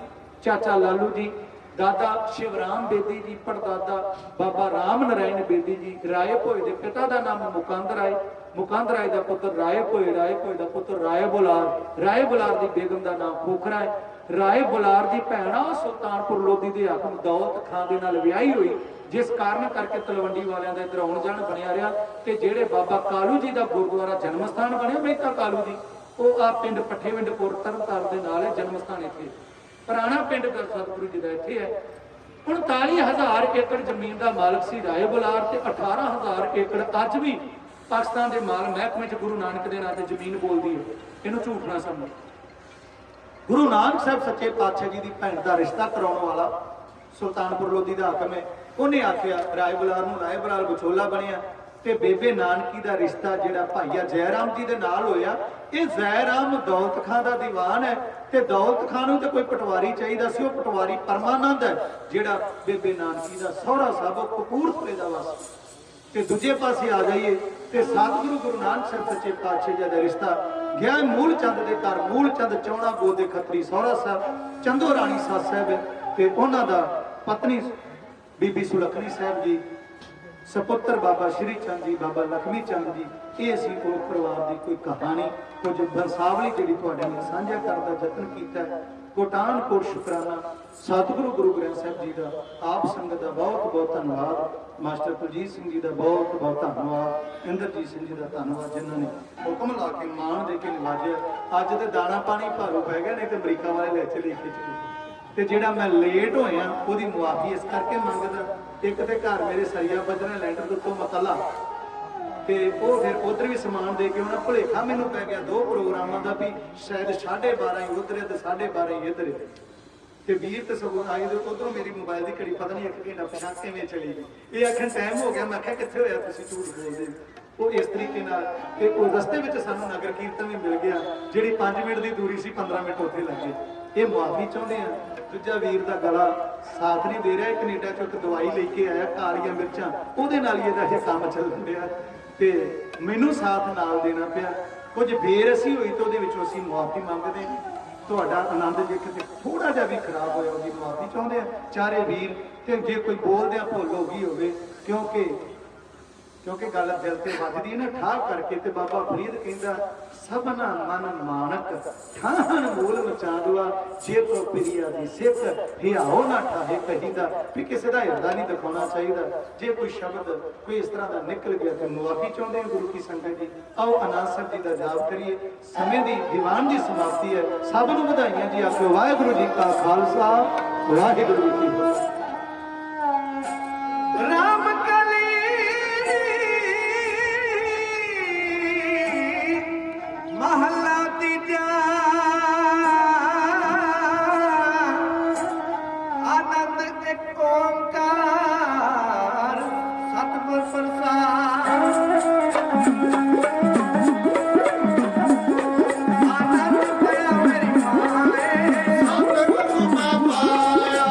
ਚਾਚਾ ਲਾਲੂ ਜੀ, ਦਾਦਾ ਸ਼ਿਵਰਾਮ ਬੇਦੀ ਜੀ, ਪੜਦਾਦਾ ਬਾਬਾ ਰਾਮ ਨਰਾਇਣ ਬੇਦੀ ਜੀ। ਰਾਏ ਭੋਏ ਦੇ ਪਿਤਾ ਦਾ ਨਾਮ ਮੁਕੰਦ ਰਾਏ, ਮੁਕੰਦ ਰਾਏ ਦਾ ਪੁੱਤਰ ਰਾਏ ਭੋਏ, ਰਾਏ ਭੋਏ ਦਾ ਪੁੱਤਰ ਰਾਏ ਬੁਲਾਰ, ਰਾਏ ਬੁਲਾਰ ਦੀ ਬੇਗਮ ਦਾ ਨਾਮ ਖੋਖਰਾ ਹੈ। ਰਾਏ ਬੁਲਾਰ ਦੀ ਭੈਣ ਆ ਸੁਲਤਾਨਪੁਰ ਲੋਧੀ ਦੇ ਹਾਕਮ ਦੌਲਤ ਖਾਂ ਦੇ ਨਾਲ ਵਿਆਹੀ ਹੋਈ, ਜਿਸ ਕਾਰਨ ਕਰਕੇ ਤਲਵੰਡੀ ਵਾਲਿਆਂ ਦਾ ਇੱਧਰ ਆਉਣ ਜਾਣ ਬਣਿਆ ਰਿਹਾ। ਤੇ ਜਿਹੜੇ ਬਾਬਾ ਕਾਲੂ ਜੀ ਦਾ ਗੁਰਦੁਆਰਾ ਜਨਮ ਸਥਾਨ ਬਣਿਆ ਮਹਿਤਾ ਕਾਲੂ ਜੀ, ਉਹ ਆ ਪਿੰਡ ਪੱਠੇਵਿੰਡਪੁਰ ਤਰਨਤਾਰਨ ਦੇ ਨਾਲ ਹੈ ਜਨਮ ਸਥਾਨ। ਇੱਥੇ ਪੁਰਾਣਾ ਪਿੰਡ ਸਤਿਗੁਰੂ ਜੀ ਦਾ ਇੱਥੇ ਹੈ। 39,000 ਏਕੜ ਜ਼ਮੀਨ ਦਾ ਮਾਲਕ ਸੀ ਰਾਏ ਬੁਲਾਰ, ਤੇ 18,000 ਏਕੜ ਅੱਜ ਵੀ ਪਾਕਿਸਤਾਨ ਦੇ ਮਾਲ ਮਹਿਕਮੇ 'ਚ ਗੁਰੂ ਨਾਨਕ ਦੇ ਨਾਂ ਤੇ ਜ਼ਮੀਨ ਬੋਲਦੀ ਹੈ। ਇਹਨੂੰ ਝੂਠ ਨਾ ਸਮਝੋ। ਗੁਰੂ ਨਾਨਕ ਸਾਹਿਬ ਸੱਚੇ ਪਾਤਸ਼ਾਹ ਜੀ ਦੀ ਭੈਣ ਦਾ ਰਿਸ਼ਤਾ ਕਰਾਉਣ ਵਾਲਾ ਸੁਲਤਾਨਪੁਰ ਲੋਧੀ ਦਾ ਹਾਕਮ ਹੈ। ਉਹਨੇ ਆਖਿਆ ਰਾਏ ਬੁਲਾਰ ਨੂੰ, ਰਾਏ ਬੁਲਾਰ ਵਿਚੋਲਾ ਬਣਿਆ। ਤੇ ਬੇਬੇ ਨਾਨਕੀ ਦਾ ਰਿਸ਼ਤਾ ਜਿਹੜਾ ਭਾਈਆ ਜੈ ਰਾਮ ਜੀ ਦੇ ਨਾਲ ਹੋਇਆ। ਇਹ ਜੈ ਰਾਮ ਦੌਲਤ ਖਾਂ ਦਾ ਦੀਵਾਨ ਹੈ, ਤੇ ਦੌਲਤ ਖਾਂ ਨੂੰ ਤੇ ਕੋਈ ਪਟਵਾਰੀ ਚਾਹੀਦਾ ਸੀ। ਉਹ ਪਟਵਾਰੀ ਪਰਮਾਨੰਦ ਹੈ, ਜਿਹੜਾ ਬੇਬੇ ਨਾਨਕੀ ਦਾ ਸਹੁਰਾ ਸਾਹਿਬ ਉਹ ਕਪੂਰਥਲੇ ਦਾ ਵਾਸੀ। ਤੇ ਦੂਜੇ ਪਾਸੇ ਆ ਜਾਈਏ ਤੇ ਸਤਿਗੁਰੂ ਗੁਰੂ ਨਾਨਕ ਸਾਹਿਬ ਸੱਚੇ ਪਾਤਸ਼ਾਹ ਜੀ ਦਾ ਰਿਸ਼ਤਾ ਗਿਆ ਮੂਲ ਚੰਦ ਦੇ ਘਰ। ਮੂਲ ਚੰਦ ਚੌਣਾ ਗੋਦ ਦੇ ਖੱਤਰੀ ਸਹੁਰਾ ਸਾਹਿਬ, ਚੰਦੋ ਰਾਣੀ ਸੱਸ ਸਾਹਿਬ, ਤੇ ਉਹਨਾਂ ਦਾ ਪਤਨੀ ਬੀਬੀ ਸੁਲੱਖਣੀ ਸਾਹਿਬ ਜੀ, ਸਪੁੱਤਰ ਬਾਬਾ ਸ਼੍ਰੀ ਚੰਦ ਜੀ, ਬਾਬਾ ਲਖਮੀ ਚੰਦ ਜੀ। ਇਹ ਸੀ ਉਹ ਪਰਿਵਾਰ ਦੀ ਕੋਈ ਕਹਾਣੀ, ਕੁਝ ਬੰਸਾਵਲੀ ਜਿਹੜੀ ਤੁਹਾਡੇ ਨਾਲ ਸਾਂਝਾ ਕਰਨ ਦਾ ਯਤਨ ਕੀਤਾ। ਕੋਟਾਨ ਕੋਟ ਸ਼ੁਕਰਾਨਾ ਸਤਿਗੁਰੂ ਗੁਰੂ ਗ੍ਰੰਥ ਸਾਹਿਬ ਜੀ ਦਾ, ਆਪ ਸੰਗਤ ਦਾ ਬਹੁਤ ਬਹੁਤ ਧੰਨਵਾਦ। ਮਾਸਟਰ ਕੁਲਜੀਤ ਸਿੰਘ ਜੀ ਦਾ ਬਹੁਤ ਬਹੁਤ ਧੰਨਵਾਦ। ਇੰਦਰਜੀਤ ਸਿੰਘ ਜੀ ਦਾ ਧੰਨਵਾਦ, ਜਿਨ੍ਹਾਂ ਨੇ ਹੁਕਮ ਲਾ ਕੇ ਮਾਣ ਦੇ ਕੇ ਨਿਵਾਜਿਆ। ਅੱਜ ਤੇ ਦਾਣਾ ਪਾਣੀ ਭਾਰੂ ਪੈ ਗਿਆ, ਨਹੀਂ ਤੇ ਅਮਰੀਕਾ ਵਾਲੇ ਲੈ ਚਲੇ ਖਿੱਚ। ਤੇ ਜਿਹੜਾ ਮੈਂ ਲੇਟ ਹੋਇਆ ਉਹਦੀ ਮੁਆਫੀ ਇਸ ਕਰਕੇ ਮੰਗਦਾ। ਇੱਕ ਤੇ ਘਰ ਮੇਰੇ ਸਰੀਆ ਵੱਜਣਾ ਲੈਂਟਰ ਦੇ ਉੱਤੋਂ ਮਤਲਾ, ਤੇ ਉਹ ਫਿਰ ਉਧਰ ਵੀ ਸਮਾਨ ਦੇ ਕੇ ਉਹਨਾਂ ਭੁਲੇਖਾ ਮੈਨੂੰ ਪੈ ਗਿਆ ਦੋ ਪ੍ਰੋਗਰਾਮਾਂ ਦਾ, ਵੀ ਸ਼ਾਇਦ 12:30 ਹੀ ਉਧਰ ਤੇ 12:30 ਹੀ ਇੱਧਰ। ਤੇ ਵੀਰ ਤੇ ਸਗੋਂ ਆਏ ਦੇ ਉਧਰੋਂ ਮੇਰੀ ਮੋਬਾਈਲ ਦੀ ਘੜੀ ਪਤਾ ਨਹੀਂ 1 ਘੰਟਾ ਪਿਛਾ ਕਿਵੇਂ ਚਲੀ ਗਈ। ਇਹ ਆਖਣ ਟਾਈਮ ਹੋ ਗਿਆ। ਮੈਂ ਕਿਹਾ ਕਿੱਥੇ ਹੋਇਆ, ਤੁਸੀਂ ਝੂਠ ਬੋਲਦੇ। ਉਹ ਇਸ ਤਰੀਕੇ ਨਾਲ ਕਿ ਉਹ ਰਸਤੇ ਵਿੱਚ ਸਾਨੂੰ ਨਗਰ ਕੀਰਤਨ ਵੀ ਮਿਲ ਗਿਆ, ਜਿਹੜੀ 5 ਮਿੰਟ ਦੀ ਦੂਰੀ ਸੀ 15 ਮਿੰਟ ਉੱਥੇ ਲੱਗੇ। ਇਹ ਮੁਆਫੀ ਚਾਹੁੰਦੇ ਆ। ਦੂਜਾ ਵੀਰ ਦਾ ਗਲਾ ਸਾਥ ਨਹੀਂ ਦੇ ਰਿਹਾ। ਕੈਨੇਡਾ ਚੋਂ ਇੱਕ ਦਵਾਈ ਲੈ ਕੇ ਆਇਆ ਕਾਲੀਆਂ ਮਿਰਚਾਂ, ਉਹਦੇ ਨਾਲ ਹੀ ਇਹਦਾ ਇਹ ਕੰਮ ਚੱਲਣ ਡਿਆ, ਤੇ ਮੈਨੂੰ ਸਾਥ ਨਾਲ ਦੇਣਾ ਪਿਆ। ਕੁਝ ਬੇਰਸੀ ਹੋਈ ਤਾਂ ਉਹਦੇ ਵਿੱਚੋਂ ਅਸੀਂ ਮੁਆਫੀ ਮੰਗਦੇ। ਤੁਹਾਡਾ ਆਨੰਦ ਜੇ ਕਿਤੇ ਥੋੜਾ ਜਿਹਾ ਵੀ ਖਰਾਬ ਹੋਇਆ ਉਹਦੀ ਮੁਆਫੀ ਚਾਹੁੰਦੇ ਆ ਚਾਰੇ ਵੀਰ। ਤੇ ਜੇ ਕੋਈ ਬੋਲਦਿਆਂ ਭੁੱਲ ਹੋ ਗਈ ਹੋਵੇ, ਕਿਉਂਕਿ ਗੱਲ ਦਿਲ ਤੇ ਵੱਜਦੀ ਹੈ ਨਾ ਠਾਹ ਕਰਕੇ। ਤੇ ਬਾਬਾ ਫਰੀਦ ਕਹਿੰਦਾ ਸਭਨਾ ਮਨ ਮਾਨਕ ਠਾਹਣ ਮੂਲ ਮਚਾਂਦਵਾ, ਜੇ ਤੋ ਪਿਰਿਆ ਦੀ ਸਿੱਖ ਹਿਆਓ ਨਾ ਠਾਹੇ ਕਹੀਦਾ। ਵੀ ਕਿਸੇ ਦਾ ਹਿਰਦਾ ਨਹੀਂ ਦਿਖਾਉਣਾ ਚਾਹੀਦਾ। ਜੇ ਕੋਈ ਸ਼ਬਦ ਕੋਈ ਇਸ ਤਰ੍ਹਾਂ ਦਾ ਨਿਕਲ ਗਿਆ ਤੇ ਮੁਆਫੀ ਚਾਹੁੰਦੇ ਗੁਰੂ ਕੀ ਸੰਗਤ ਜੀ। ਆਓ ਆਨੰਦ ਸਾਹਿਬ ਜੀ ਦਾ ਜਾਪ ਕਰੀਏ। ਸਮੇਂ ਦੀ ਦੀਵਾਨ ਦੀ ਸਮਾਪਤੀ ਹੈ। ਸਭ ਨੂੰ ਵਧਾਈਆਂ ਜੀ। ਆਖੋ ਵਾਹਿਗੁਰੂ ਜੀ ਕਾ ਖਾਲਸਾ, ਵਾਹਿਗੁਰੂ ਜੀ ਕੀ ਫਤਿਹ। ਰਾਮ ਕਲੀ ਮਹੱਲਾ ਤੀਜਾ, ਆਨੰਦ ਇੱਕ ਓੰਕਾਰ ਸਤਿਗੁਰ ਪ੍ਰਸਾਦ। ਆਨੰਦ ਪਿਆ ਮੇਰੀ ਮਾਏ, ਸਤਿਗੁਰੂ ਮੈਂ ਪਾਇਆ।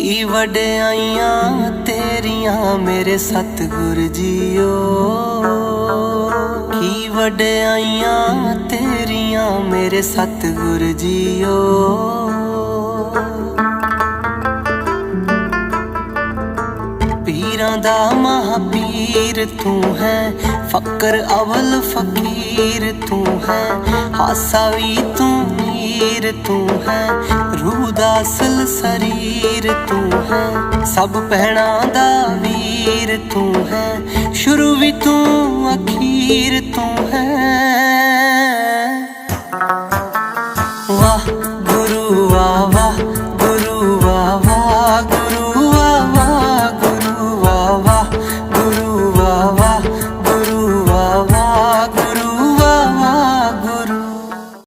की वड्याइयां तेरियां मेरे सतगुर जीओ, की वड्याइयां तेरियां मेरे सतगुर जीओ। पीरां दा महापीर तू है, फकर अवल फकीर तू है, हासा भी तू मीर तू है, रूह दा असल शरीर तू है, सब भैणा दा वीर तू है, शुरू भी तू अखीर तू है।